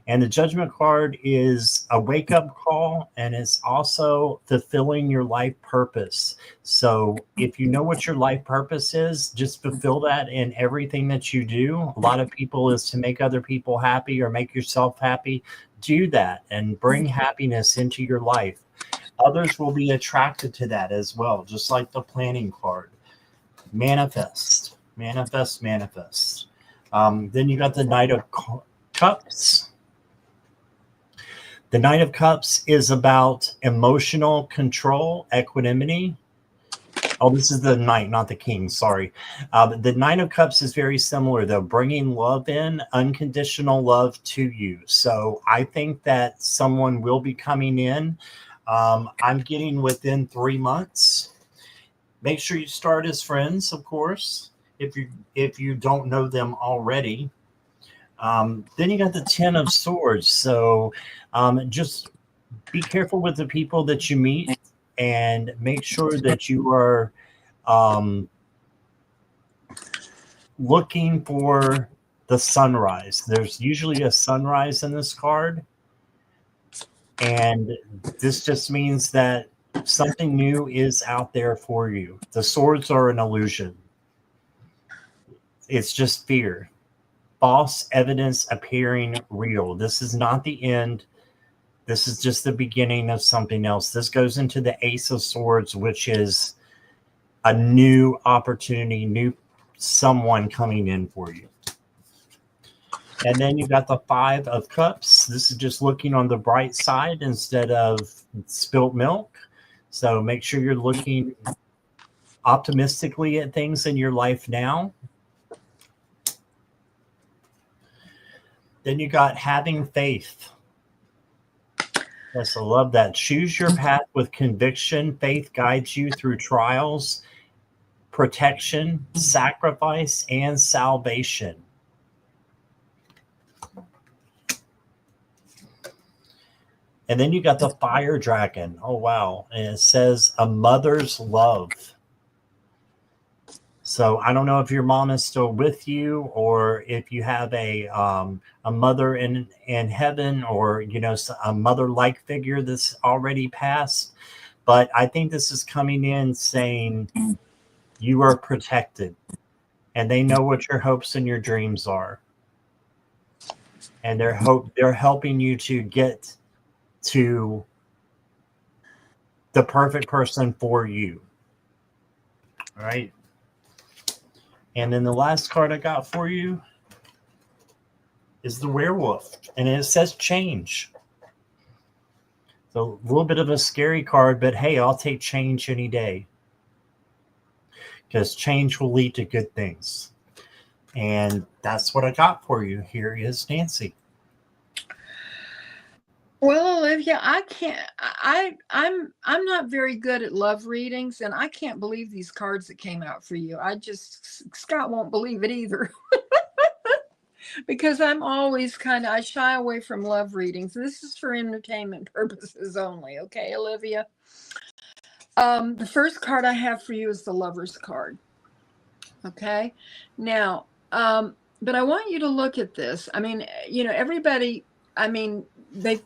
And the Judgment card is a wake-up call, and it's also fulfilling your life purpose. So if you know what your life purpose is, just fulfill that in everything that you do. A lot of people is to make other people happy or make yourself happy. Do that and bring happiness into your life. Others will be attracted to that as well, just like the planning card. Manifest, manifest, manifest. Then you got the Knight of Cups. The Knight of Cups is about emotional control, equanimity. Oh, this is the Knight, not the King. Sorry. The Knight of Cups is very similar, though, bringing love in, unconditional love to you. So I think that someone will be coming in. I'm getting within 3 months. Make sure you start as friends, of course, if you don't know them already. Then you got the Ten of Swords. So just be careful with the people that you meet and make sure that you are looking for the sunrise. There's usually a sunrise in this card. And this just means that something new is out there for you. The swords are an illusion. It's just fear. False evidence appearing real. This is not the end. This is just the beginning of something else. This goes into the Ace of Swords, which is a new opportunity, new someone coming in for you. And then you got the Five of Cups. This is just looking on the bright side instead of spilt milk. So make sure you're looking optimistically at things in your life now. Then you got having faith. Yes, I love that. Choose your path with conviction. Faith guides you through trials, protection, sacrifice, and salvation. And then you got the Fire Dragon. Oh, wow. And it says a mother's love. So I don't know if your mom is still with you, or if you have a mother in heaven, or a mother-like figure that's already passed. But I think this is coming in saying you are protected, and they know what your hopes and your dreams are. And they're helping you to get to the perfect person for you. All right. And then the last card I got for you is the werewolf, and it says change. So a little bit of a scary card, but hey, I'll take change any day, because change will lead to good things. And that's what I got for you. Here is Nancy. Well, Olivia, I can't. I'm not very good at love readings, and I can't believe these cards that came out for you. Scott won't believe it either. Because I'm always I shy away from love readings. This is for entertainment purposes only. Okay, Olivia. The first card I have for you is the Lover's card. Okay. Now, but I want you to look at this. I mean, everybody, the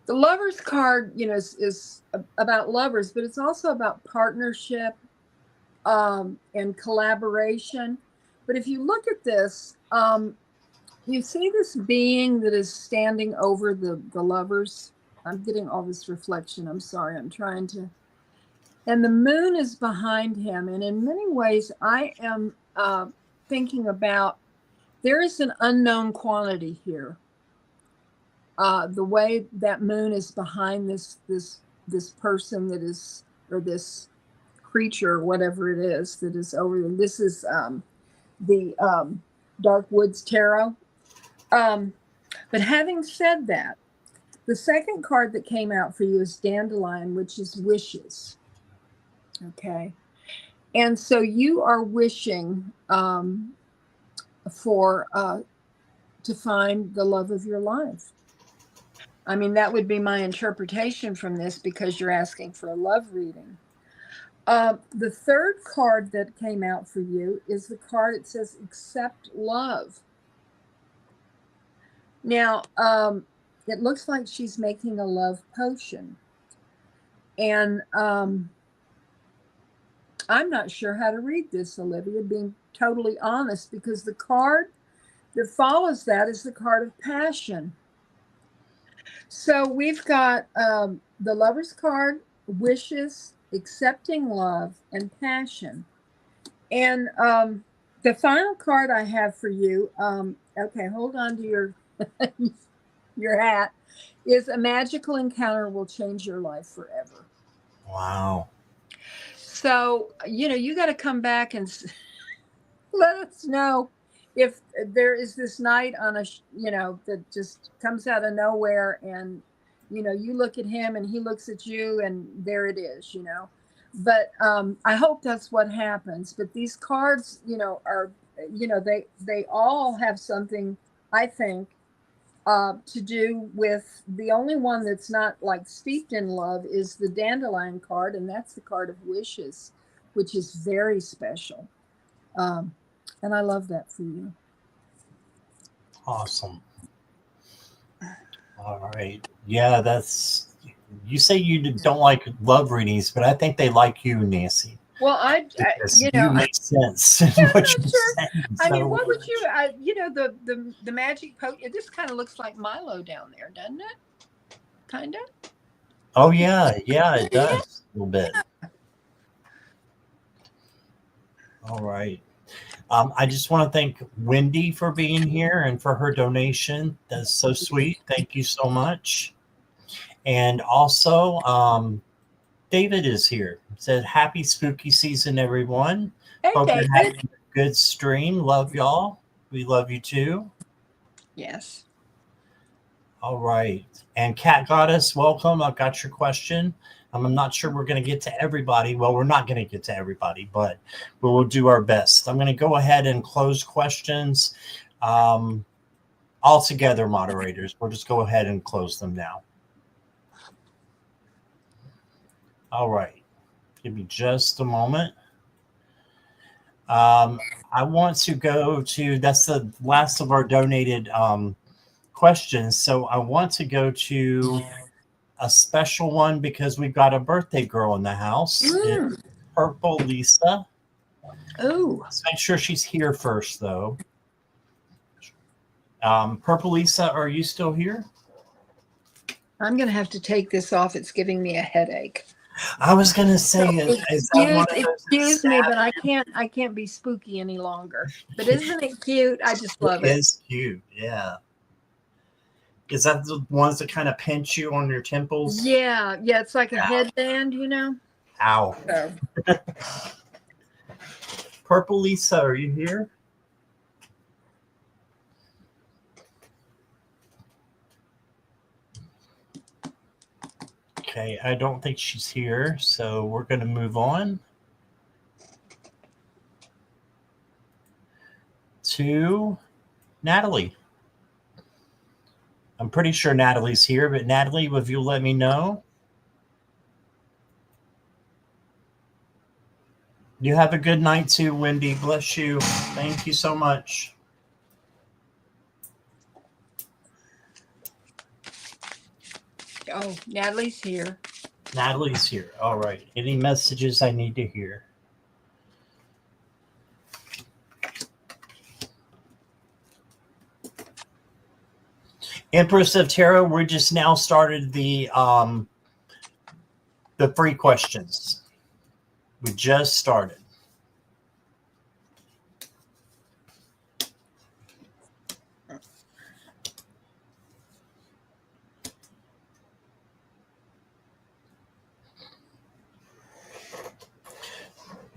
Lover's card, is about lovers, but it's also about partnership, and collaboration. But if you look at this, you see this being that is standing over the lovers. I'm getting all this reflection. I'm sorry. I'm trying to. And the moon is behind him. And in many ways, I am thinking about there is an unknown quantity here. The way that moon is behind this person that is, or this creature, whatever it is that is over them. This is the Dark Woods Tarot. But having said that, the second card that came out for you is Dandelion, which is wishes. Okay. And so you are wishing for to find the love of your life. I mean, that would be my interpretation from this, because you're asking for a love reading. The third card that came out for you is the card that says accept love. Now, it looks like she's making a love potion. And I'm not sure how to read this, Olivia, being totally honest, because the card that follows that is the card of passion. So we've got the Lover's card, wishes, accepting love, and passion. And the final card I have for you, okay, hold on to your your hat, is a magical encounter will change your life forever. Wow. So, you got to come back and let us know if there is this night on that just comes out of nowhere, and, you look at him and he looks at you, and there it is, But I hope that's what happens. But these cards, are, they all have something, I think, to do with, the only one that's not like steeped in love is the Dandelion card, and that's the card of wishes, which is very special. And I love that for you. Awesome. All right. Yeah, you say you don't like love readings, but I think they like you, Nancy. Well, you make sense in what you're saying. I mean, what would you, the magic potion, this kind of looks like Milo down there, doesn't it? Kind of? Oh, yeah, it does a little bit. All right. I just want to thank Wendy for being here and for her donation. That's so sweet. Thank you so much. And also, David is here. Said happy spooky season, everyone. Hey, Hope David. you're having a good stream. Love y'all. We love you too. Yes. All right. And Cat Goddess, welcome. I've got your question. I'm not sure we're going to get to everybody. Well, we're not going to get to everybody, but we will do our best. I'm going to go ahead and close questions all together, moderators. We'll just go ahead and close them now. All right. Give me just a moment. I want to go to, that's the last of our donated questions. So I want to go to a special one because we've got a birthday girl in the house. It's Purple Lisa. Oh. Let's make sure she's here first, though. Purple Lisa, are you still here? I'm going to have to take this off. It's giving me a headache. I was going to say, excuse me, but I can't be spooky any longer. But isn't it cute? I just love it. It is cute, yeah. Is that the ones that kind of pinch you on your temples? Yeah, it's like a headband, you know. Ow. So. Purple Lisa, are you here? Okay, I don't think she's here, so we're going to move on to Natalie. I'm pretty sure Natalie's here, but Natalie, if you let me know. You have a good night too, Wendy. Bless you. Thank you so much. Oh, Natalie's here. Natalie's here. All right. Any messages I need to hear? Empress of Tarot, we just now started the free questions. We just started.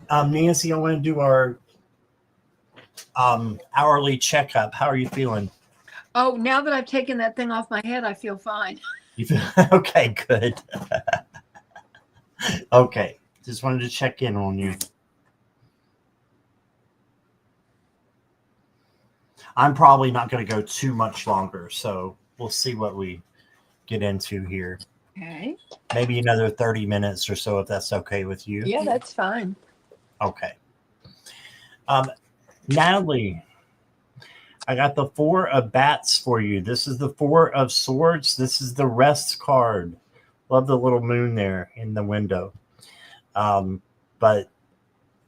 Nancy, I want to do our hourly checkup. How are you feeling? Oh, now that I've taken that thing off my head, I feel fine. You feel okay? Good. Okay, just wanted to check in on you. I'm probably not going to go too much longer, so we'll see what we get into here. Okay. Maybe another 30 minutes or so, if that's okay with you. Yeah, that's fine. Okay. Natalie, I got the 4 of bats for you. This is the 4 of swords. This is the rest card. Love the little moon there in the window. But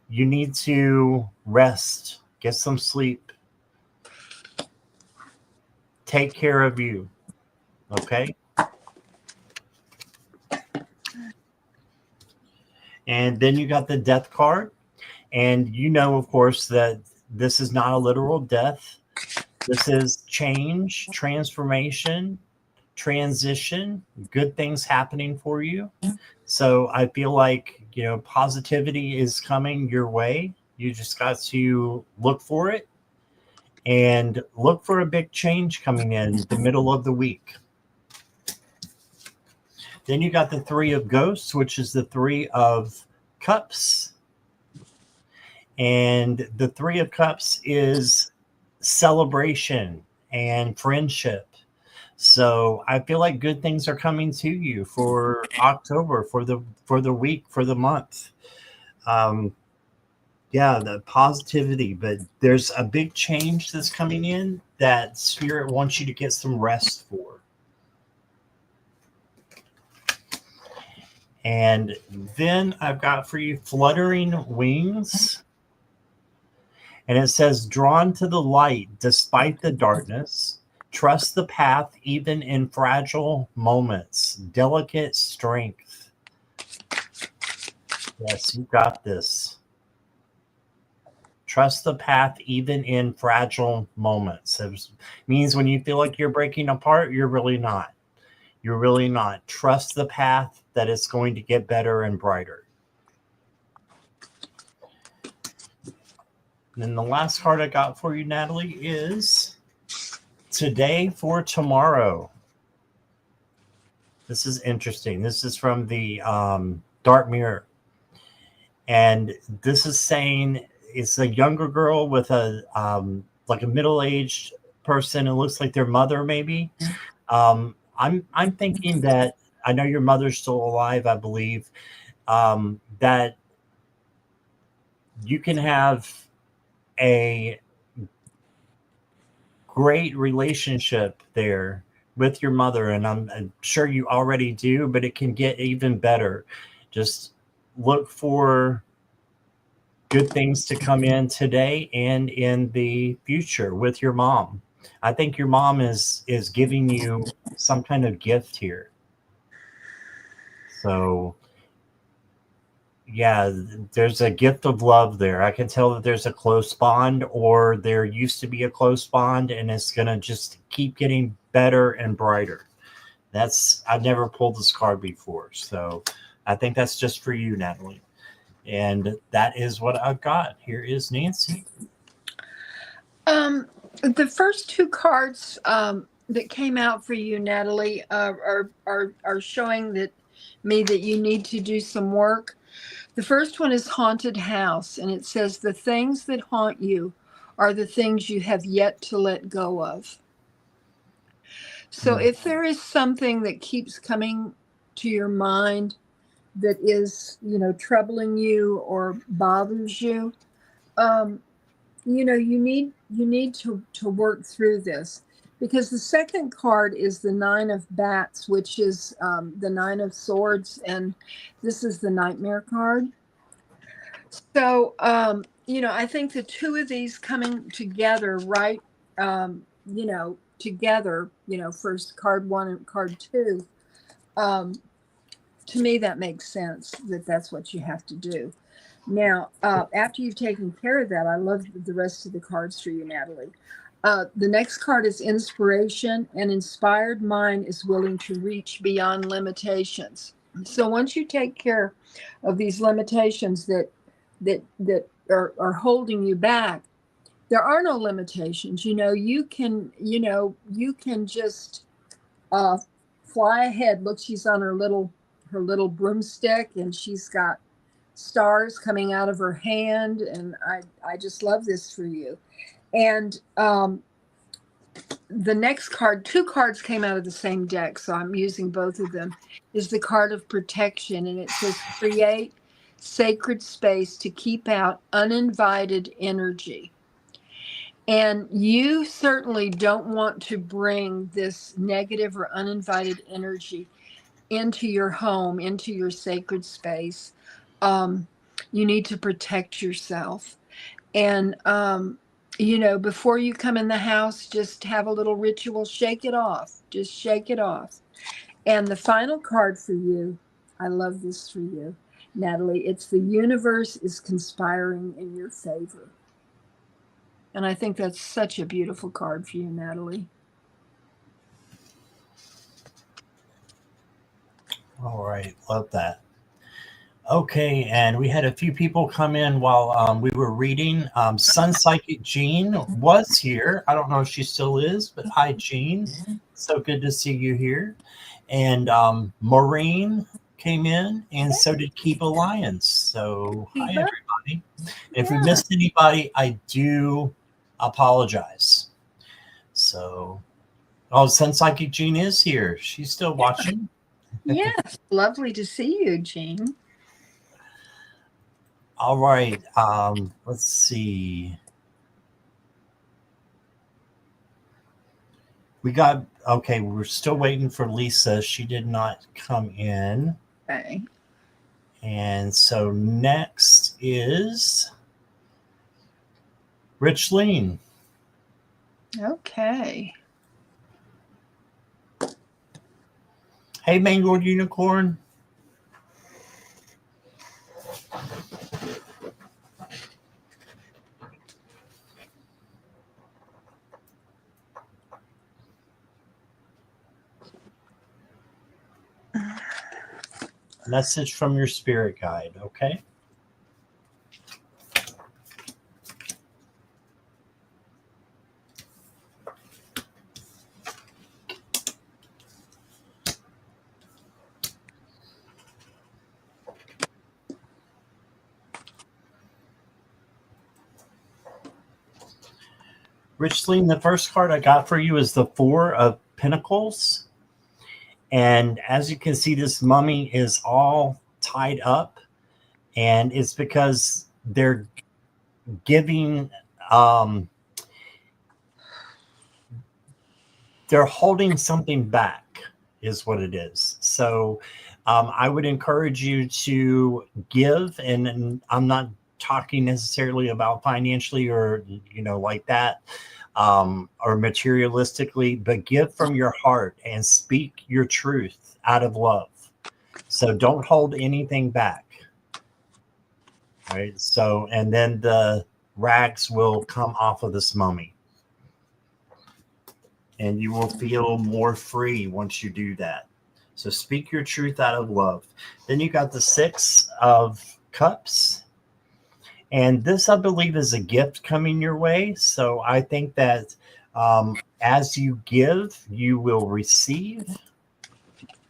you need to rest, get some sleep, take care of you. Okay. And then you got the death card. And you know, of course, that this is not a literal death. This is change, transformation, transition, good things happening for you. So I feel like, you know, positivity is coming your way. You just got to look for it and look for a big change coming in the middle of the week. Then you got the 3 of ghosts, which is the 3 of cups. And the 3 of cups is celebration and friendship. So I feel like good things are coming to you for October, for the week, for the month. Yeah, the positivity, but there's a big change that's coming in that Spirit wants you to get some rest for. And then I've got for you fluttering wings. And it says, drawn to the light despite the darkness, trust the path even in fragile moments, delicate strength. Yes, you got this. Trust the path even in fragile moments. It means when you feel like you're breaking apart, you're really not. You're really not. Trust the path that it's going to get better and brighter. And then the last card I got for you, Natalie, is Today for Tomorrow. This is interesting. This is from the Dark Mirror. And this is saying it's a younger girl with a like a middle-aged person. It looks like their mother, maybe. I'm thinking that, I know your mother's still alive, I believe, that you can have a great relationship there with your mother, and I'm sure you already do, but it can get even better. Just look for good things to come in today and in the future with your mom. I think your mom is giving you some kind of gift here. So yeah, there's a gift of love there. I can tell that there's a close bond, or there used to be a close bond, and it's going to just keep getting better and brighter. I've never pulled this card before. So I think that's just for you, Natalie. And that is what I've got. Here is Nancy. The first two cards that came out for you, Natalie, are showing that you need to do some work. The first one is Haunted House, and it says the things that haunt you are the things you have yet to let go of. So if there is something that keeps coming to your mind that is, troubling you or bothers you, you need to work through this, because the second card is the Nine of Bats, which is the Nine of Swords, and this is the Nightmare card. So, I think the two of these coming together, right, together, first card one and card two, to me, that makes sense that that's what you have to do. Now, after you've taken care of that, I love the rest of the cards for you, Natalie. The next card is Inspiration. An inspired mind is willing to reach beyond limitations. So once you take care of these limitations that are holding you back, there are no limitations. You can just fly ahead. Look, she's on her little broomstick, and she's got stars coming out of her hand, and I just love this for you. And the next card, two cards came out of the same deck, so I'm using both of them, is the card of protection, and it says create sacred space to keep out uninvited energy. And you certainly don't want to bring this negative or uninvited energy into your home, into your sacred space. You need to protect yourself. And, before you come in the house, just have a little ritual, shake it off. Just shake it off. And the final card for you, I love this for you, Natalie. It's the universe is conspiring in your favor. And I think that's such a beautiful card for you, Natalie. All right. Love that. Okay, and we had a few people come in while we were reading. Sun Psychic Jean was here. I don't know if she still is, but hi, Jean. So good to see you here. And Maureen came in, and so did Keep Alliance. So hi, everybody. If we missed anybody, I do apologize. So, Sun Psychic Jean is here. She's still watching. Yes, lovely to see you, Jean. All right. Let's see. We're still waiting for Lisa. She did not come in. Okay. And so next is Richleen. Okay. Hey, Mangled Unicorn. Message from your spirit guide, okay? Richleen, the first card I got for you is the Four of Pentacles. And as you can see, this mummy is all tied up. And it's because they're giving they're holding something back is what it is. So I would encourage you to give, and I'm not talking necessarily about financially or, like that, or materialistically, but give from your heart and speak your truth out of love. So don't hold anything back. Right. So, and then the rags will come off of this mummy, and you will feel more free once you do that. So speak your truth out of love. Then you got the 6 of Cups. And this, I believe, is a gift coming your way. So I think that as you give, you will receive.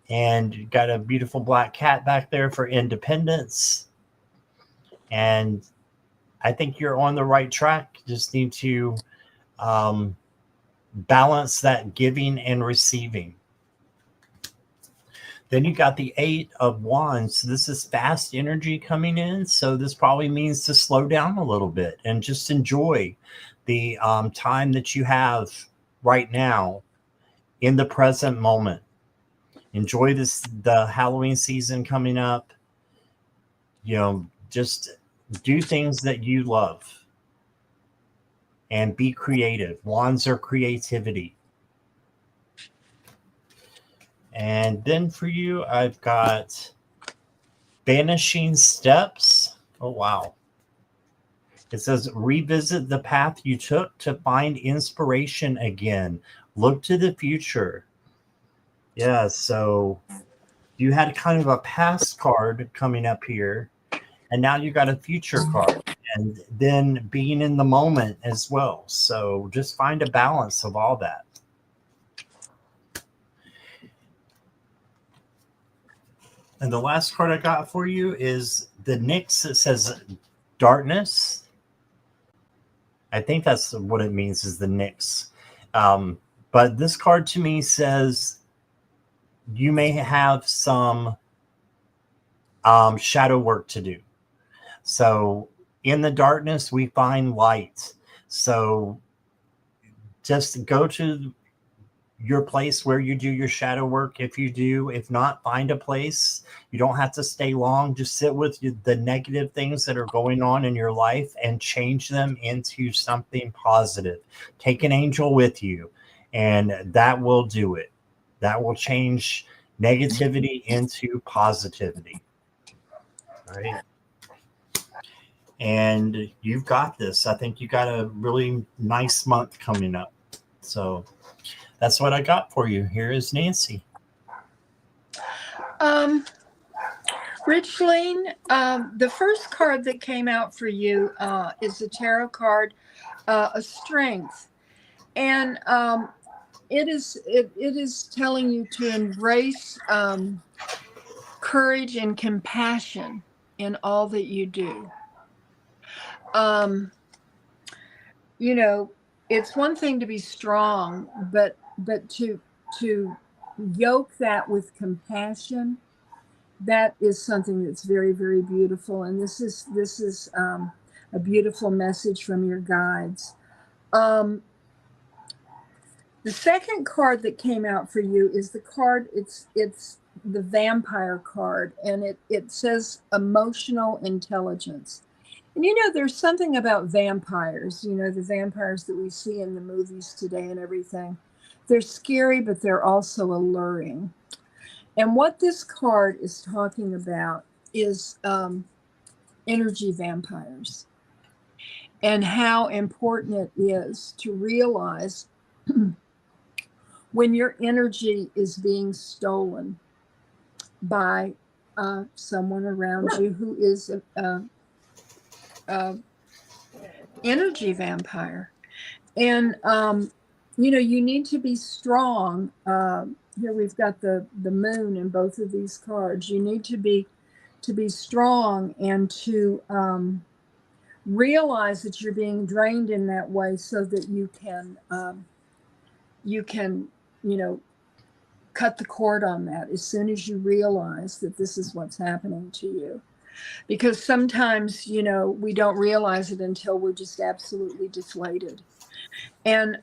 And you got a beautiful black cat back there for independence. And I think you're on the right track. You just need to balance that giving and receiving. Then you got the 8 of Wands. This is fast energy coming in. So this probably means to slow down a little bit and just enjoy the time that you have right now in the present moment. Enjoy the Halloween season coming up. Just do things that you love and be creative. Wands are creativity. And then for you, I've got Vanishing Steps. Oh, wow. It says, revisit the path you took to find inspiration again. Look to the future. Yeah, so you had kind of a past card coming up here, and now you got a future card. And then being in the moment as well. So just find a balance of all that. And the last card I got for you is the Nyx. It says darkness. I think that's what it means, is the Nyx. But this card to me says you may have some shadow work to do. So in the darkness, we find light. So just go to your place where you do your shadow work. If you do, if not, find a place. You don't have to stay long. Just sit with the negative things that are going on in your life and change them into something positive. Take an angel with you, and that will do it. That will change negativity into positivity. All right. And you've got this. I think you got a really nice month coming up. So that's what I got for you. Here is Nancy. Richleen, the first card that came out for you is the tarot card, a strength. And it is telling you to embrace courage and compassion in all that you do. It's one thing to be strong, but to yoke that with compassion, that is something that's very, very beautiful. And this is a beautiful message from your guides. The second card that came out for you is the card, it's the vampire card, and it says emotional intelligence. And there's something about vampires, the vampires that we see in the movies today and everything. They're scary, but they're also alluring. And what this card is talking about is energy vampires, and how important it is to realize when your energy is being stolen by someone around you who is energy vampire. And you need to be strong. Here we've got the moon in both of these cards. You need to be strong and to realize that you're being drained in that way, so that you can cut the cord on that as soon as you realize that this is what's happening to you. Because sometimes, we don't realize it until we're just absolutely deflated. And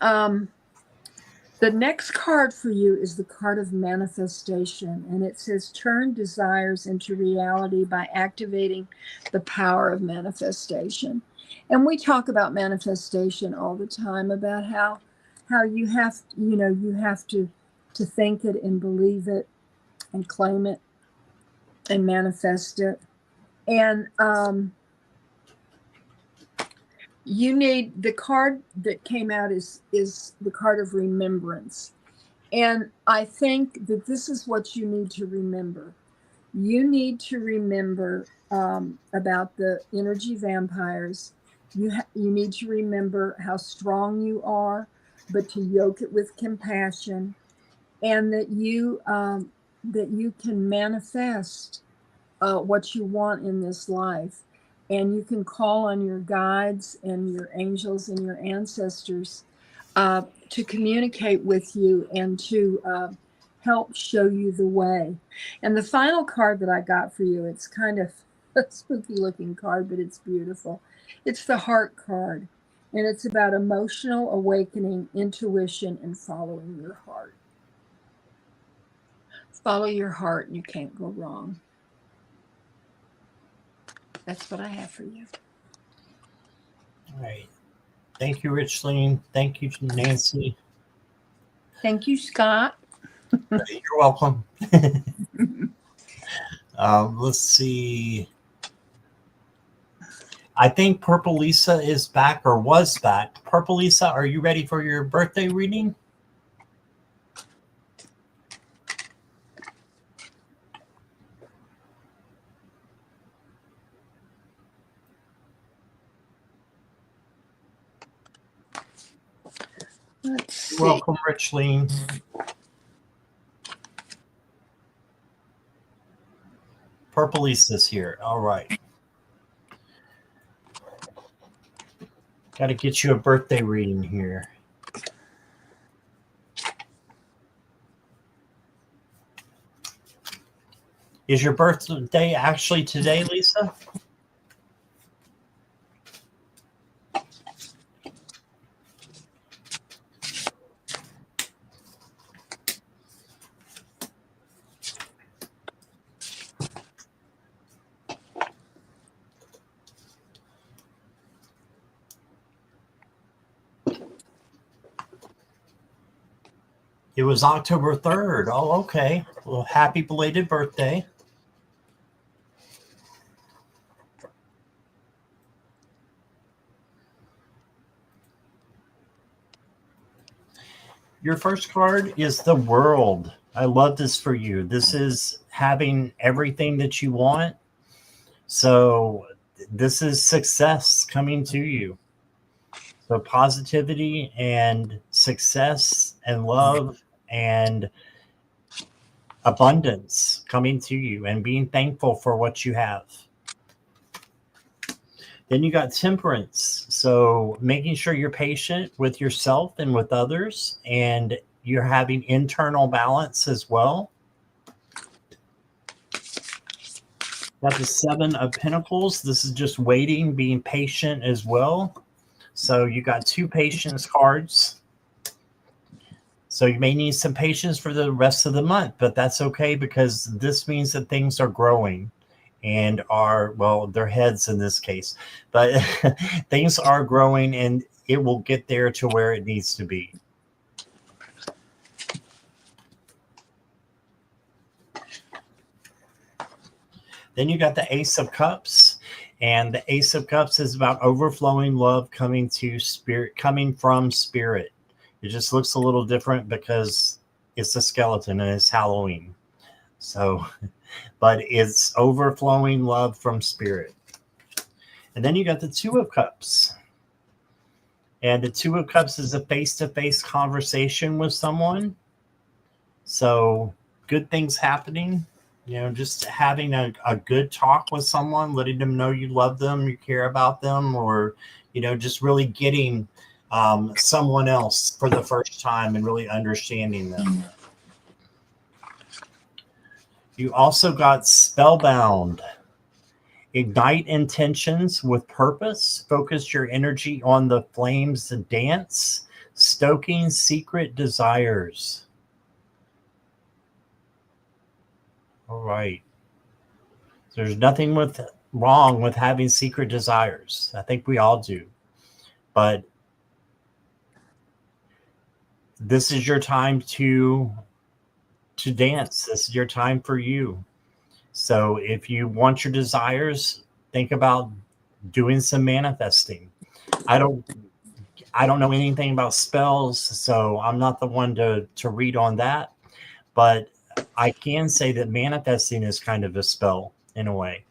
The next card for you is the card of manifestation, and it says turn desires into reality by activating the power of manifestation. And we talk about manifestation all the time, about how you have, you have to think it and believe it and claim it and manifest it. And you need, the card that came out is the card of remembrance. And I think that this is what you need to remember. You need to remember about the energy vampires. You need to remember how strong you are, but to yoke it with compassion, and that you can manifest what you want in this life. And you can call on your guides and your angels and your ancestors to communicate with you and to help show you the way. And the final card that I got for you, it's kind of a spooky looking card, but it's beautiful. It's the heart card. And it's about emotional awakening, intuition, and following your heart. Follow your heart and you can't go wrong. That's what I have for you. All right. Thank you, Richleen. Thank you, Nancy. Thank you, Scott. You're welcome. Let's see. I think Purple Lisa is back, or was back. Purple Lisa, are you ready for your birthday reading? Let's see. Welcome, Richleen. Purple Lisa's here. All right. Got to get you a birthday reading here. Is your birthday actually today, Lisa? It was October 3rd. Oh, okay. Well, happy belated birthday. Your first card is the World. I love this for you. This is having everything that you want. So this is success coming to you. So positivity and success and love and abundance coming to you, and being thankful for what you have. Then you got Temperance. So making sure you're patient with yourself and with others, and you're having internal balance as well. Got the Seven of Pentacles. This is just waiting, being patient as well. So you got two patience cards. So you may need some patience for the rest of the month, but that's okay, because this means that things are growing and are, well, their heads in this case, but things are growing and it will get there to where it needs to be. Then you got the Ace of Cups, and the Ace of Cups is about overflowing love coming to spirit, coming from spirit. It just looks a little different because it's a skeleton and it's Halloween. So, but it's overflowing love from spirit. And then you got the Two of Cups. And the Two of Cups is a face-to-face conversation with someone. So good things happening. You know, just having a good talk with someone, letting them know you love them, you care about them, or, you know, just really getting someone else for the first time and really understanding them. You also got Spellbound. Ignite intentions with purpose. Focus your energy on the flames and dance. Stoking secret desires. All right. There's nothing wrong with having secret desires. I think we all do. But this is your time to dance. This is your time for you. So if you want your desires, think about doing some manifesting. I don't know anything about spells, so I'm not the one to read on that. But I can say that manifesting is kind of a spell in a way.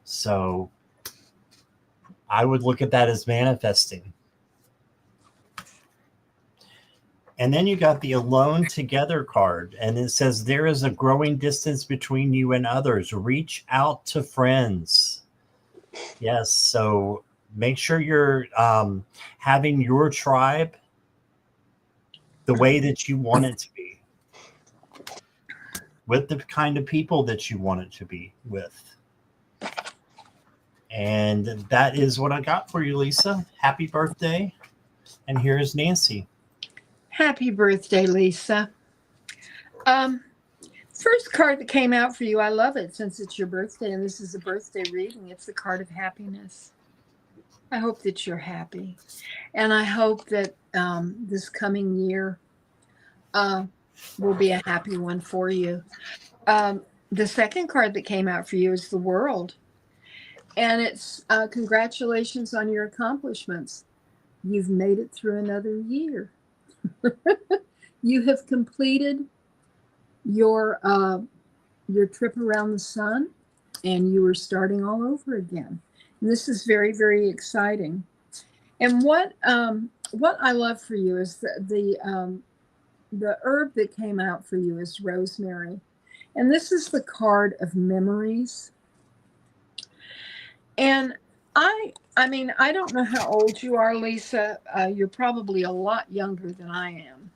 So I would look at that as manifesting. And then you got the Alone Together card, and it says there is a growing distance between you and others. Reach out to friends. Yes, so make sure you're having your tribe the way that you want it to be, with the kind of people that you want it to be with. And that is what I got for you, Lisa. Happy birthday. And here is Nancy. Happy birthday, Lisa. First card that came out for you, I love it since it's your birthday and this is a birthday reading. It's the card of happiness. I hope that you're happy. And I hope that this coming year will be a happy one for you. The second card that came out for you is the World. And it's congratulations on your accomplishments. You've made it through another year. You have completed your trip around the sun, and you are starting all over again. And this is very, very exciting. And what I love for you is the herb that came out for you is rosemary, and this is the card of memories. And I mean, I don't know how old you are, Lisa. You're probably a lot younger than I am.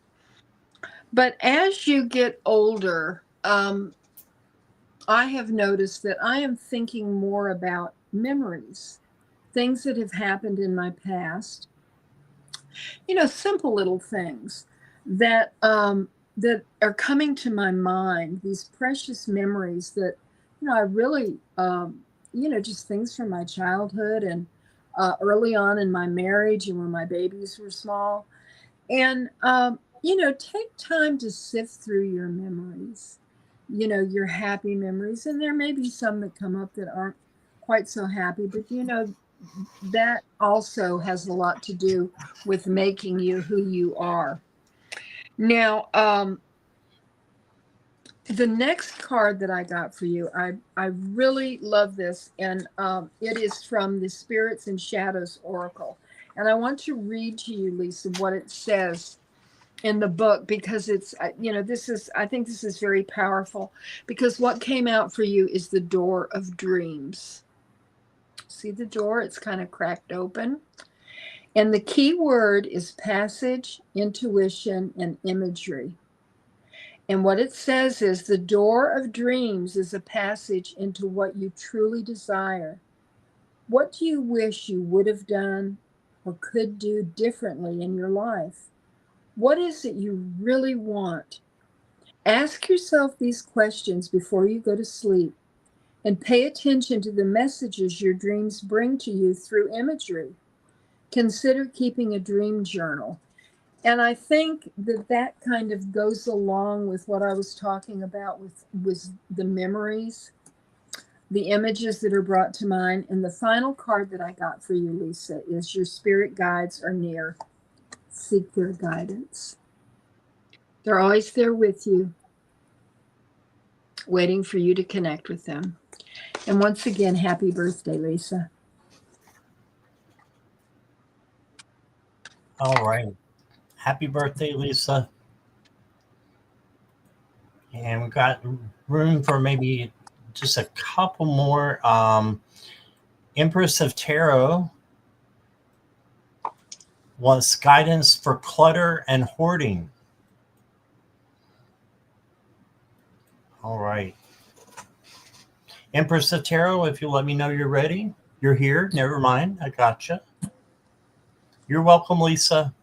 But as you get older, I have noticed that I am thinking more about memories, things that have happened in my past. You know, simple little things that that are coming to my mind. These precious memories that I really just things from my childhood and early on in my marriage and when my babies were small. And, take time to sift through your memories, your happy memories. And there may be some that come up that aren't quite so happy, but, that also has a lot to do with making you who you are. Now, the next card that I got for you, I really love this, and it is from the Spirits and Shadows Oracle. And I want to read to you, Lisa, what it says in the book, because it's, I think this is very powerful, because what came out for you is the Door of Dreams. See the door? It's kind of cracked open. And the key word is passage, intuition, and imagery. And what it says is the door of dreams is a passage into what you truly desire. What do you wish you would have done or could do differently in your life? What is it you really want? Ask yourself these questions before you go to sleep, and pay attention to the messages your dreams bring to you through imagery. Consider keeping a dream journal. And I think that kind of goes along with what I was talking about with the memories, the images that are brought to mind. And the final card that I got for you, Lisa, is your spirit guides are near. Seek their guidance. They're always there with you, waiting for you to connect with them. And once again, happy birthday, Lisa. All right. Happy birthday, Lisa. And we've got room for maybe just a couple more. Empress of Tarot wants guidance for clutter and hoarding. All right. Empress of Tarot, if you let me know you're ready. You're here. Never mind. I gotcha. You're welcome, Lisa.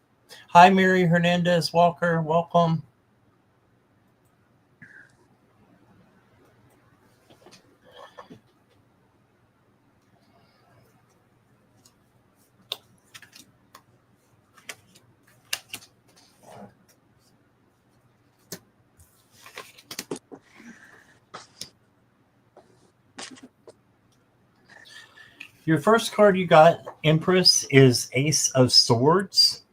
Hi, Mary Hernandez Walker. Welcome. Your first card you got, Empress, is Ace of Swords.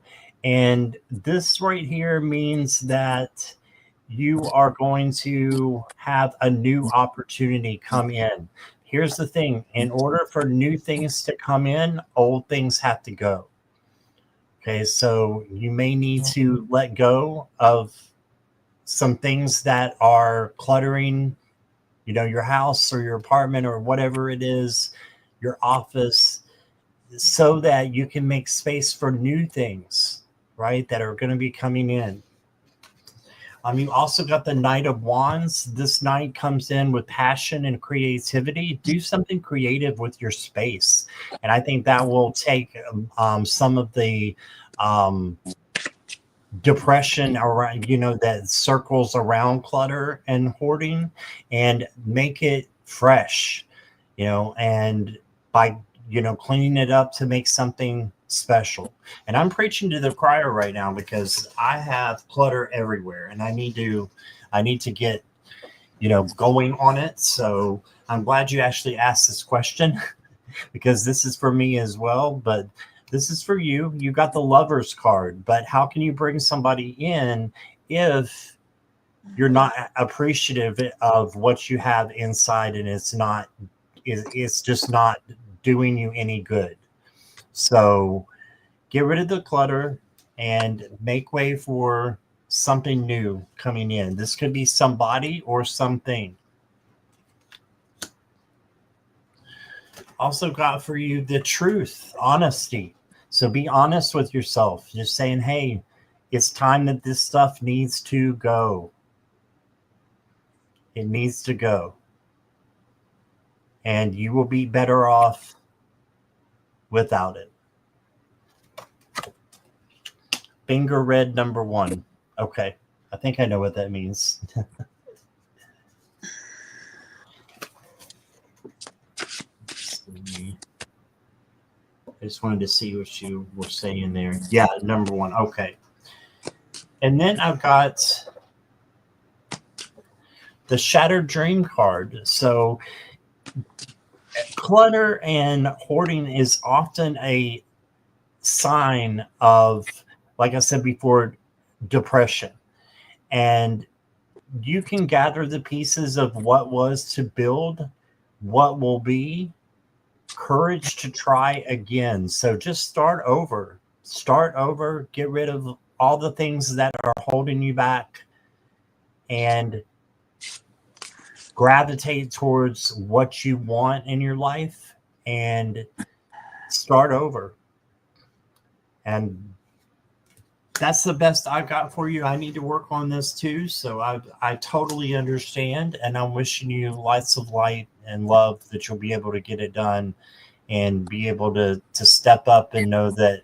And this right here means that you are going to have a new opportunity come in. Here's the thing. In order for new things to come in, old things have to go. Okay, so you may need to let go of some things that are cluttering, your house or your apartment or whatever it is, your office, so that you can make space for new things, right, that are going to be coming in. You also got the Knight of Wands. This knight comes in with passion and creativity. Do something creative with your space. And I think that will take some of the depression around, that circles around clutter and hoarding, and make it fresh, and by, cleaning it up to make something special. And I'm preaching to the choir right now because I have clutter everywhere and I need to get, going on it. So I'm glad you actually asked this question because this is for me as well, but this is for you. You got the Lover's card, but how can you bring somebody in if you're not appreciative of what you have inside and it's just not doing you any good? So get rid of the clutter and make way for something new coming in. This could be somebody or something. Also got for you the truth, honesty. So be honest with yourself. Just saying, hey, it's time that this stuff needs to go. It needs to go. And you will be better off without it. Finger red number 1. Okay. I think I know what that means. I just wanted to see what you were saying there. Yeah, number 1. Okay. And then I've got the Shattered Dream card. So clutter and hoarding is often a sign of, like I said before, depression. And you can gather the pieces of what was to build what will be, courage to try again. So just start over, get rid of all the things that are holding you back, and gravitate towards what you want in your life and start over. And that's the best I've got for you. I need to work on this too. So I totally understand. And I'm wishing you lots of light and love that you'll be able to get it done and be able to step up and know that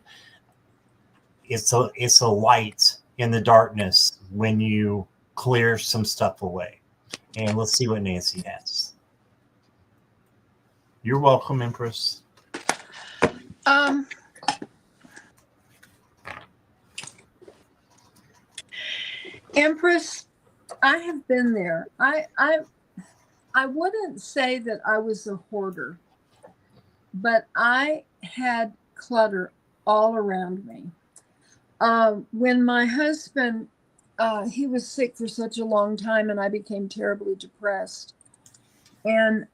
it's a light in the darkness when you clear some stuff away. And let's see what Nancy has. You're welcome, Empress. Empress, I have been there. I wouldn't say that I was a hoarder, but I had clutter all around me. When my husband, he was sick for such a long time, and I became terribly depressed. And,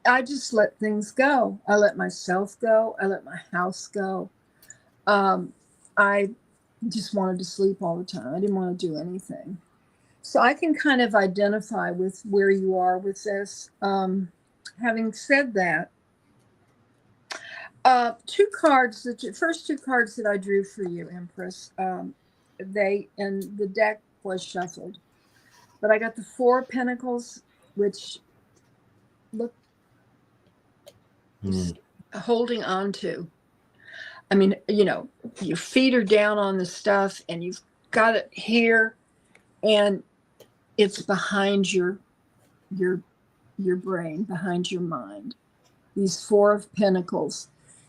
I just let things go. I let myself go. I let my house go. I just wanted to sleep all the time. I didn't want to do anything. So I can kind of identify with where you are with this. Having said that, first two cards that I drew for you, Empress, and the deck was shuffled. But I got the 4 of Pentacles, which look holding on to. I mean, your feet are down on the stuff and you've got it here and it's behind your brain, behind your mind. These 4 of Pentacles,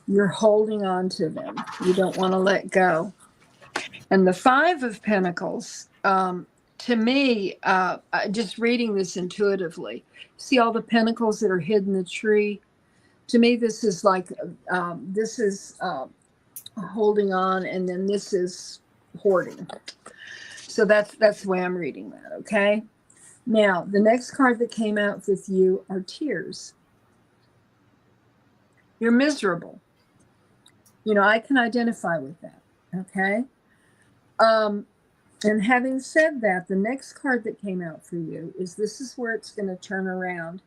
you're holding on to them. You don't want to let go. And the 5 of Pentacles, to me, just reading this intuitively, see all the pentacles that are hidden in the tree? To me, this is like, holding on, and then this is hoarding. So that's the way I'm reading that, okay? Now, the next card that came out with you are tears. You're miserable. I can identify with that, okay? And having said that, the next card that came out for you this is where it's going to turn around.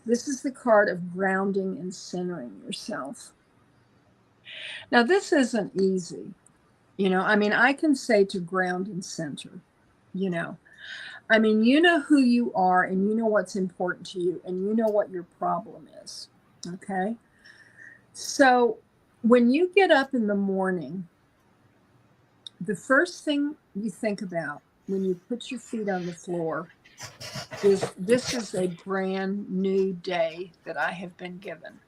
This is the card of grounding and centering yourself. Now, this isn't easy. I can say to ground and center, who you are and you know what's important to you and you know what your problem is, okay? So when you get up in the morning, the first thing you think about when you put your feet on the floor is, this is a brand new day that I have been given.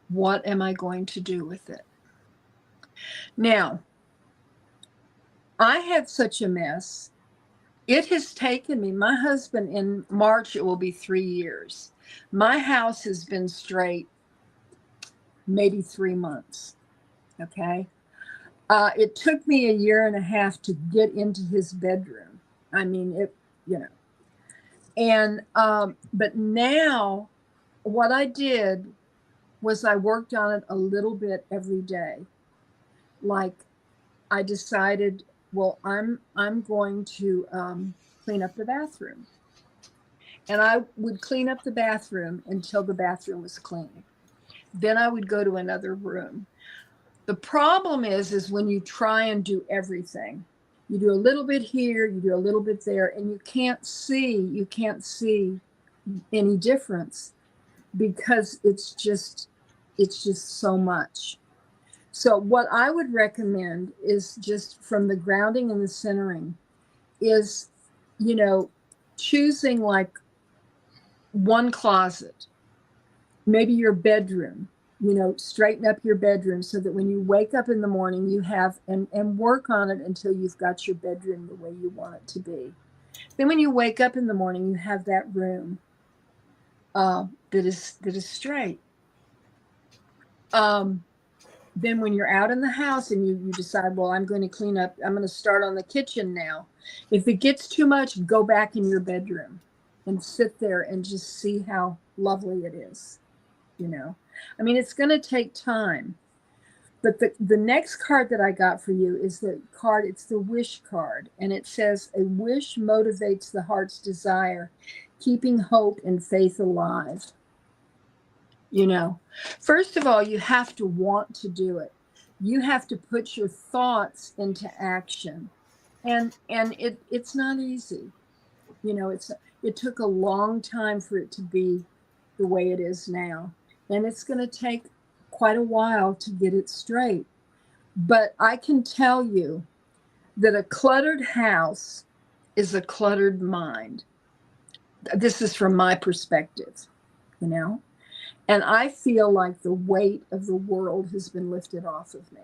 What am I going to do with it? Now, I had such a mess. It has taken me, my husband, in March, it will be 3 years. My house has been straight maybe 3 months, okay? It took me 1.5 years to get into his bedroom. And, but now what I did was I worked on it a little bit every day. Like, I decided, well, I'm going to clean up the bathroom. And I would clean up the bathroom until the bathroom was clean. Then I would go to another room. The problem is when you try and do everything, you do a little bit here, you do a little bit there, and you can't see any difference because it's just so much. So what I would recommend is, just from the grounding and the centering, is, choosing like one closet, maybe your bedroom, straighten up your bedroom so that when you wake up in the morning, you have, and work on it until you've got your bedroom the way you want it to be. Then when you wake up in the morning, you have that room that is straight. Then when you're out in the house and you decide, well, I'm going to clean up, I'm going to start on the kitchen now. If it gets too much, go back in your bedroom and sit there and just see how lovely it is. It's going to take time. But the next card that I got for you is the card, it's the wish card. And it says, a wish motivates the heart's desire, keeping hope and faith alive. First of all, you have to want to do it. You have to put your thoughts into action. And it's not easy. It took a long time for it to be the way it is now. And it's going to take quite a while to get it straight. But I can tell you that a cluttered house is a cluttered mind. This is from my perspective, And I feel like the weight of the world has been lifted off of me.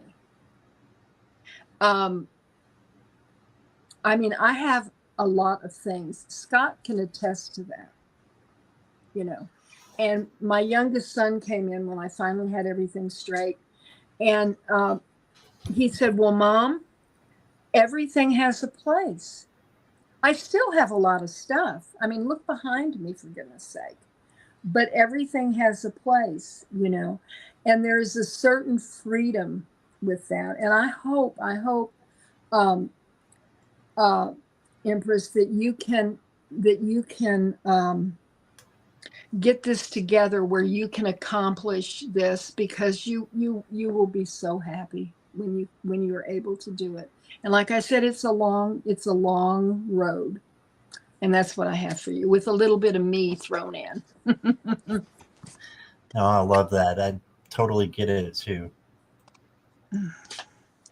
I have a lot of things. Scott can attest to that, And my youngest son came in when I finally had everything straight. And he said, well, Mom, everything has a place. I still have a lot of stuff. Look behind me, for goodness sake. But everything has a place, and there's a certain freedom with that. And I hope, Empress, that you can get this together where you can accomplish this, because you will be so happy when you are able to do it. And like I said, it's a long road. And that's what I have for you, with a little bit of me thrown in. Oh, I love that. I totally get it too.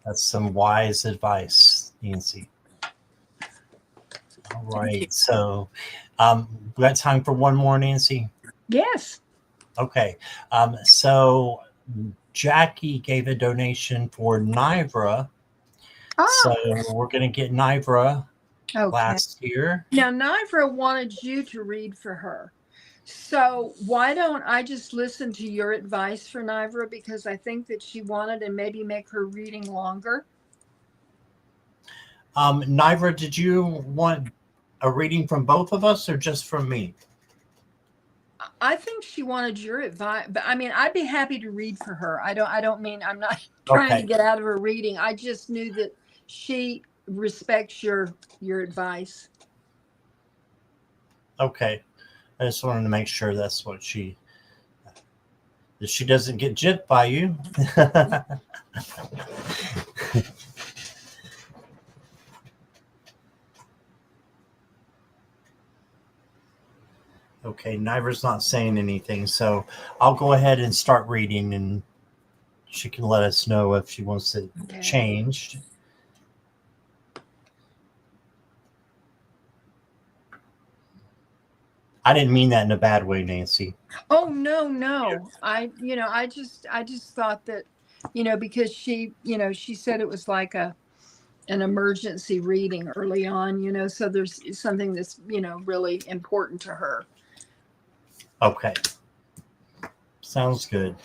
That's some wise advice, Nancy. All right. So we got time for one more, Nancy? Yes. Okay. So Jackie gave a donation for Nivra. So we're going to get Nivra last year. Now, Nivra wanted you to read for her. So why don't I just listen to your advice for Nivra, because I think that she wanted to maybe make her reading longer. Nivra, did you want a reading from both of us or just from me? I think she wanted your advice, but I mean, I'd be happy to read for her. I don't mean I'm not trying to get out of her reading. I just knew that she respects your advice. Okay. I just wanted to make sure that's what that she doesn't get gypped by you. Okay, Nivra's not saying anything, so I'll go ahead and start reading, and she can let us know if she wants it changed. I didn't mean that in a bad way, Nancy. Oh, no. I just thought that, because she said it was like an emergency reading early on, so there's something that's, really important to her. Okay. Sounds good.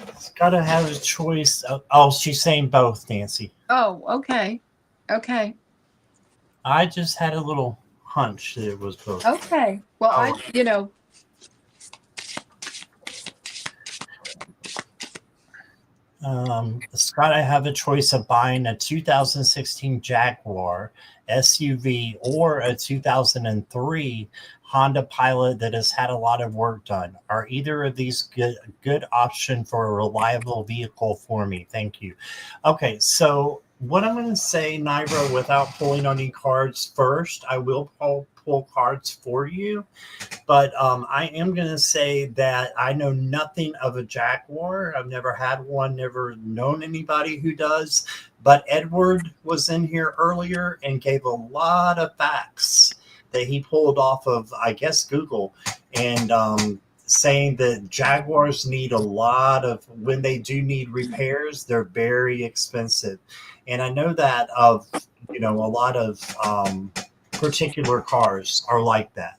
It's got to have a choice. Oh, she's saying both, Nancy. Oh, okay. I just had a little hunch that it was both. Okay. Well, Scott, I have a choice of buying a 2016 Jaguar SUV or a 2003 Honda Pilot that has had a lot of work done. Are either of these good option for a reliable vehicle for me? Thank you. Okay, so what I'm going to say, Nivra, without pulling any cards first, I will pull cards for you. But I am going to say that I know nothing of a Jaguar. I've never had one, never known anybody who does. But Edward was in here earlier and gave a lot of facts that he pulled off of, I guess, Google. And saying that Jaguars need a lot of, when they do need repairs, they're very expensive. And I know that of, a lot of particular cars are like that.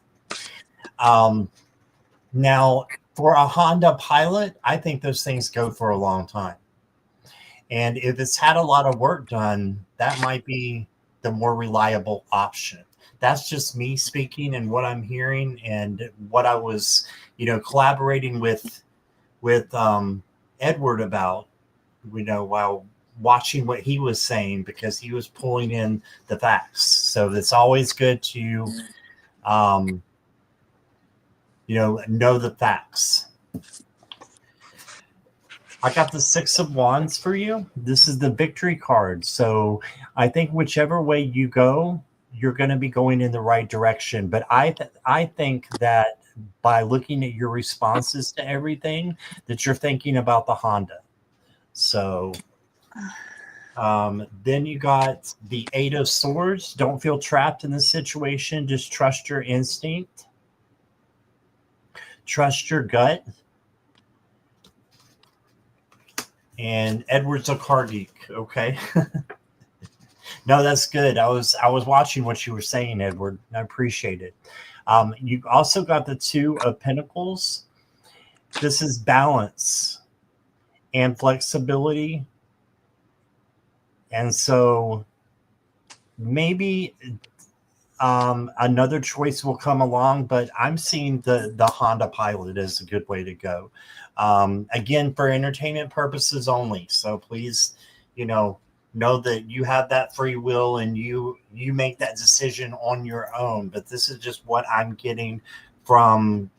Now, for a Honda Pilot, I think those things go for a long time. And if it's had a lot of work done, that might be the more reliable option. That's just me speaking and what I'm hearing and what I was, collaborating with Edward about, while watching what he was saying, because he was pulling in the facts. So it's always good to, know the facts. I got the 6 of Wands for you. This is the victory card. So I think whichever way you go, you're going to be going in the right direction. But I think that by looking at your responses to everything, that you're thinking about the Honda. So then you got the 8 of Swords. Don't feel trapped in this situation. Just trust your instinct. Trust your gut. And Edward's a car geek. Okay. No, that's good. I was watching what you were saying, Edward. I appreciate it. You also got the 2 of Pentacles. This is balance and flexibility. And so maybe another choice will come along, but I'm seeing the Honda Pilot as a good way to go. Again, for entertainment purposes only. So please, know that you have that free will and you make that decision on your own. But this is just what I'm getting from,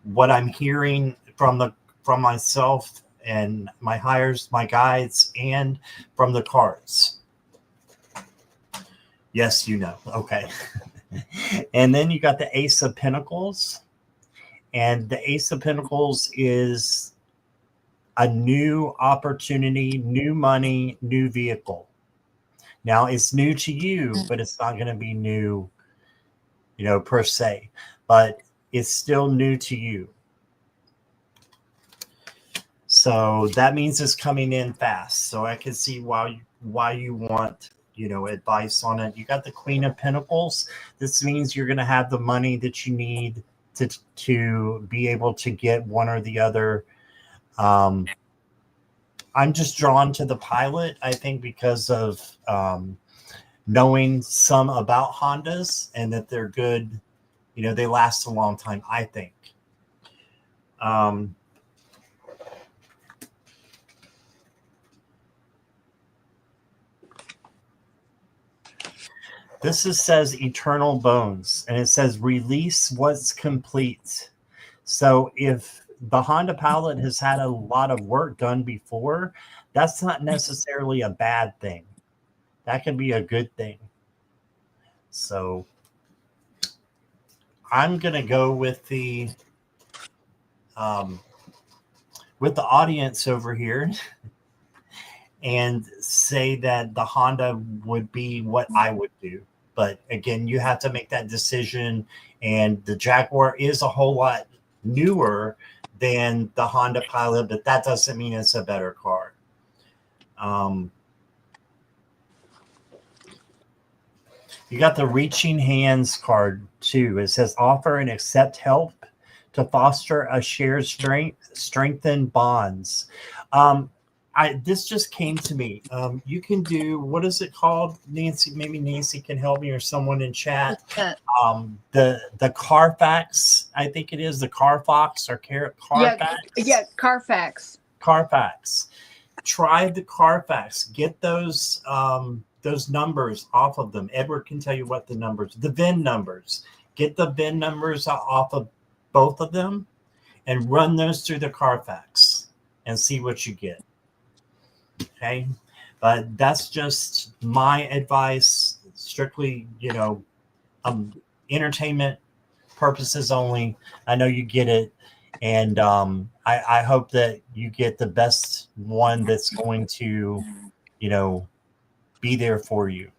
what I'm hearing from myself and my hires, my guides, and from the cards. Yes, okay. And then you got the Ace of Pentacles. And the Ace of Pentacles is a new opportunity, new money, new vehicle. Now it's new to you, but it's not going to be new, per se, but it's still new to you. So that means it's coming in fast. So I can see why you want, advice on it. You got the Queen of Pentacles. This means you're going to have the money that you need to be able to get one or the other. I'm just drawn to the Pilot, I think, because of knowing some about Hondas and that they're good. They last a long time, I think. Says Eternal Bones, and it says release what's complete. So if the Honda Pilot has had a lot of work done before, that's not necessarily a bad thing. That can be a good thing. So I'm going to go with the audience over here and say that the Honda would be what I would do. But again, you have to make that decision. And the Jaguar is a whole lot newer than the Honda Pilot, but that doesn't mean it's a better car. You got the Reaching Hands card too. It says offer and accept help to foster a shared strength, strengthen bonds. This just came to me. You can do, what is it called, Nancy? Maybe Nancy can help me or someone in chat. The Carfax, I think it is the Carfax or Carfax. Yeah, Carfax. Carfax. Try the Carfax. Get those numbers off of them. Edward can tell you what the numbers, the VIN numbers. Get the VIN numbers off of both of them and run those through the Carfax and see what you get. Okay, but that's just my advice, strictly, entertainment purposes only. I know you get it, and I hope that you get the best one that's going to, be there for you,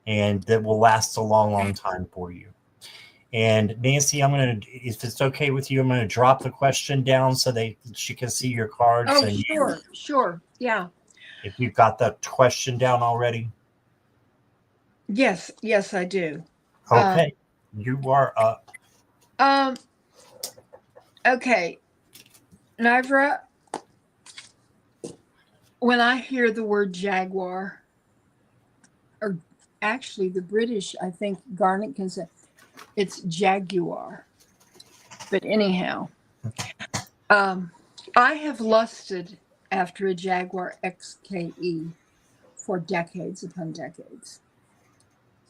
and that will last a long, long time for you. And Nancy, if it's okay with you, I'm going to drop the question down so she can see your cards. Oh, sure. Yeah. If you've got the question down already. Yes, I do. Okay. You are up. Okay. Nivra, when I hear the word Jaguar, or actually the British, I think Garnet can say, it's Jaguar. But anyhow, I have lusted after a Jaguar XKE for decades upon decades.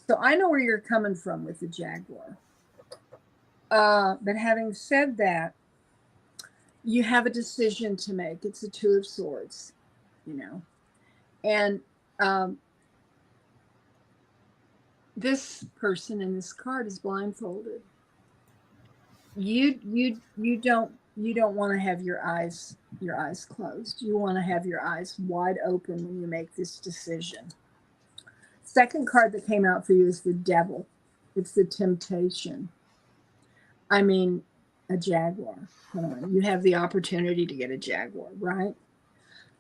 So I know where you're coming from with the Jaguar. But having said that, you have a decision to make. It's a Two of Swords, And this person in this card is blindfolded. You don't want to have your eyes closed. You want to have your eyes wide open when you make this decision. Second card that came out for you is the Devil. It's the temptation. I mean, a Jaguar. You have the opportunity to get a Jaguar, right?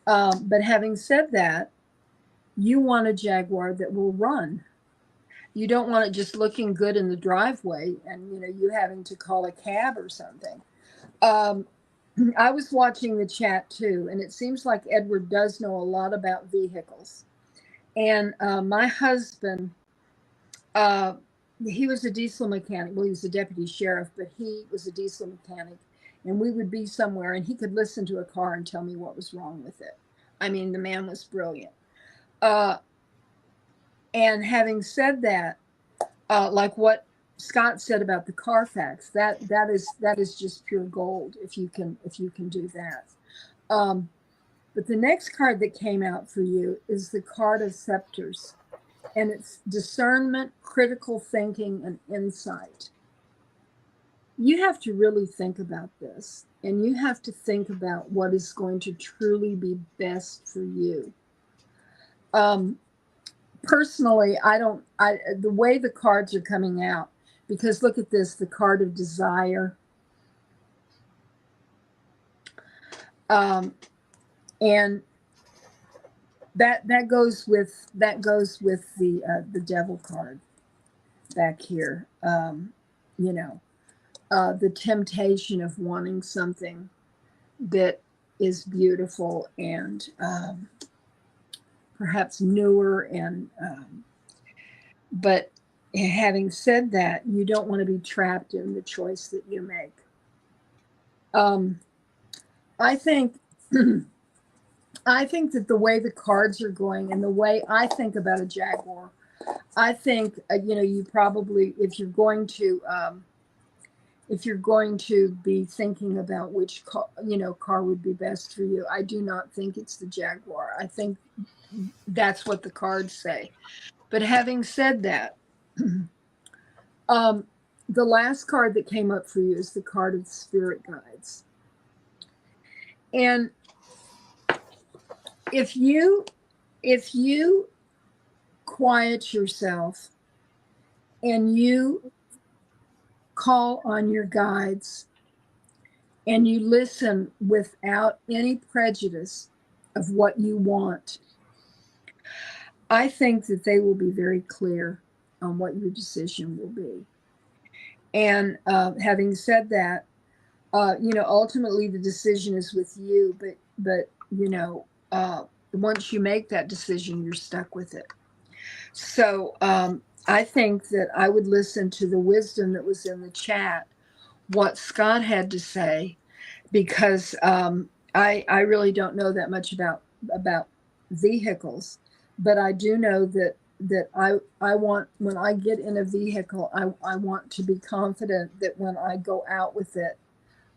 But having said that, you want a Jaguar that will run. You don't want it just looking good in the driveway and, you having to call a cab or something. I was watching the chat too, and it seems like Edward does know a lot about vehicles. And my husband, he was a diesel mechanic. Well, he was a deputy sheriff, but he was a diesel mechanic. And we would be somewhere, and he could listen to a car and tell me what was wrong with it. I mean, the man was brilliant. And having said that, like what Scott said about the Carfax, that is just pure gold if you can do that. But the next card that came out for you is the card of scepters, and it's discernment, critical thinking, and insight. you have to really think about this, and you have to think about what is going to truly be best for you. Um, Personally, the way the cards are coming out, because look at this, the card of desire. And that goes with the devil card back here. You know, the temptation of wanting something that is beautiful and perhaps newer, and but having said that, you don't want to be trapped in the choice that you make. I think I think that the way the cards are going and the way I think about a Jaguar, I think you probably, if you're going to be thinking about which car would be best for you, I do not think it's the Jaguar. I think that's what the cards say. But having said that, the last card that came up for you is the card of spirit guides. And if you quiet yourself and you call on your guides and you listen without any prejudice of what you want, I think that they will be very clear on what your decision will be. And having said that, ultimately the decision is with you, but once you make that decision, you're stuck with it. So I think that I would listen to the wisdom that was in the chat, what Scott had to say, because I really don't know that much about vehicles, but I do know that I want, when I get in a vehicle, I want to be confident that when I go out with it,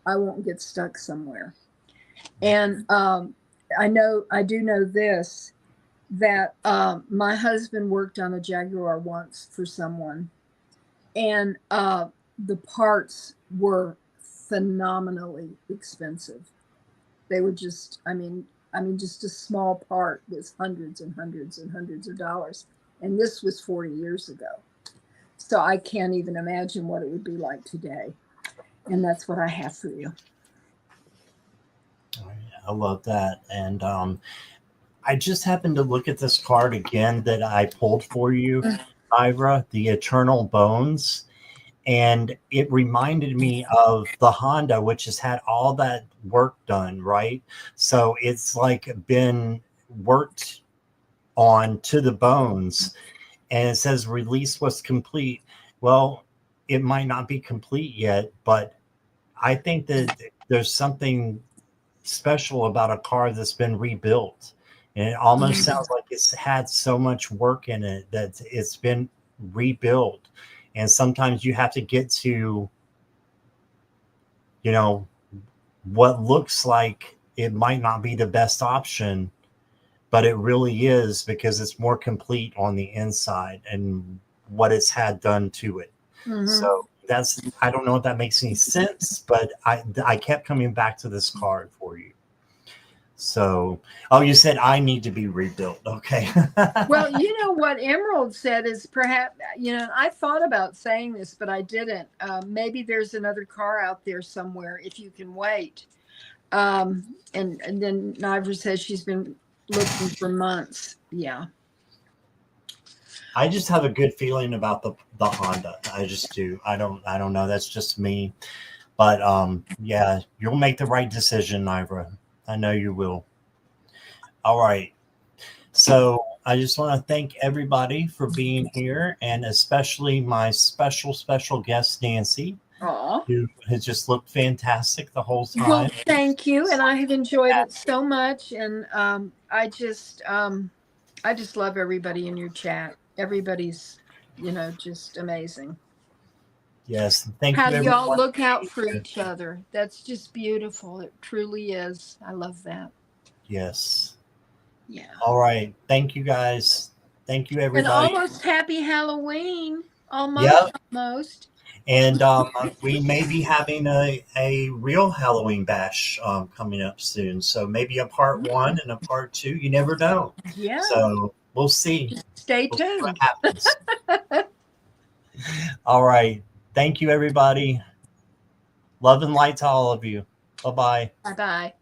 I won't get stuck somewhere. And I do know this, that my husband worked on a Jaguar once for someone, and the parts were phenomenally expensive. They were just, just a small part was hundreds and hundreds and hundreds of dollars. And this was 40 years ago. So I can't even imagine what it would be like today. And that's what I have for you. I love that. And I just happened to look at this card again that I pulled for you, Ira, the Eternal Bones. And it reminded me of the Honda, which has had all that work done, right? So it's like been worked on to the bones. And it says release was complete. Well, it might not be complete yet, but I think that there's something special about a car that's been rebuilt. And it almost sounds like it's had so much work in it that it's been rebuilt. And sometimes you have to get to, what looks like it might not be the best option, but it really is, because it's more complete on the inside and what it's had done to it. Mm-hmm. So I don't know if that makes any sense, but I kept coming back to this card for you. So, you said I need to be rebuilt. Okay. Well, what Emerald said is perhaps, I thought about saying this, but I didn't. Maybe there's another car out there somewhere if you can wait. And then Niver says she's been looking for months. Yeah. I just have a good feeling about the Honda. I just do. I don't know. That's just me. But yeah, you'll make the right decision, Nivra. I know you will. All right. So I just want to thank everybody for being here, and especially my special guest, Nancy, who has just looked fantastic the whole time. Well, thank you. And I have enjoyed it so much. And I just love everybody in your chat. Everybody's, just amazing. Yes. Thank you. How do y'all look out for each other? That's just beautiful. It truly is. I love that. Yes. Yeah. All right. Thank you, guys. Thank you, everybody. And almost happy Halloween. Almost. And we may be having a real Halloween bash coming up soon. So maybe a part 1 and a part 2. You never know. Yeah. So we'll see. Stay We'll see tuned. what happens. All right. Thank you, everybody. Love and light to all of you. Bye-bye. Bye-bye.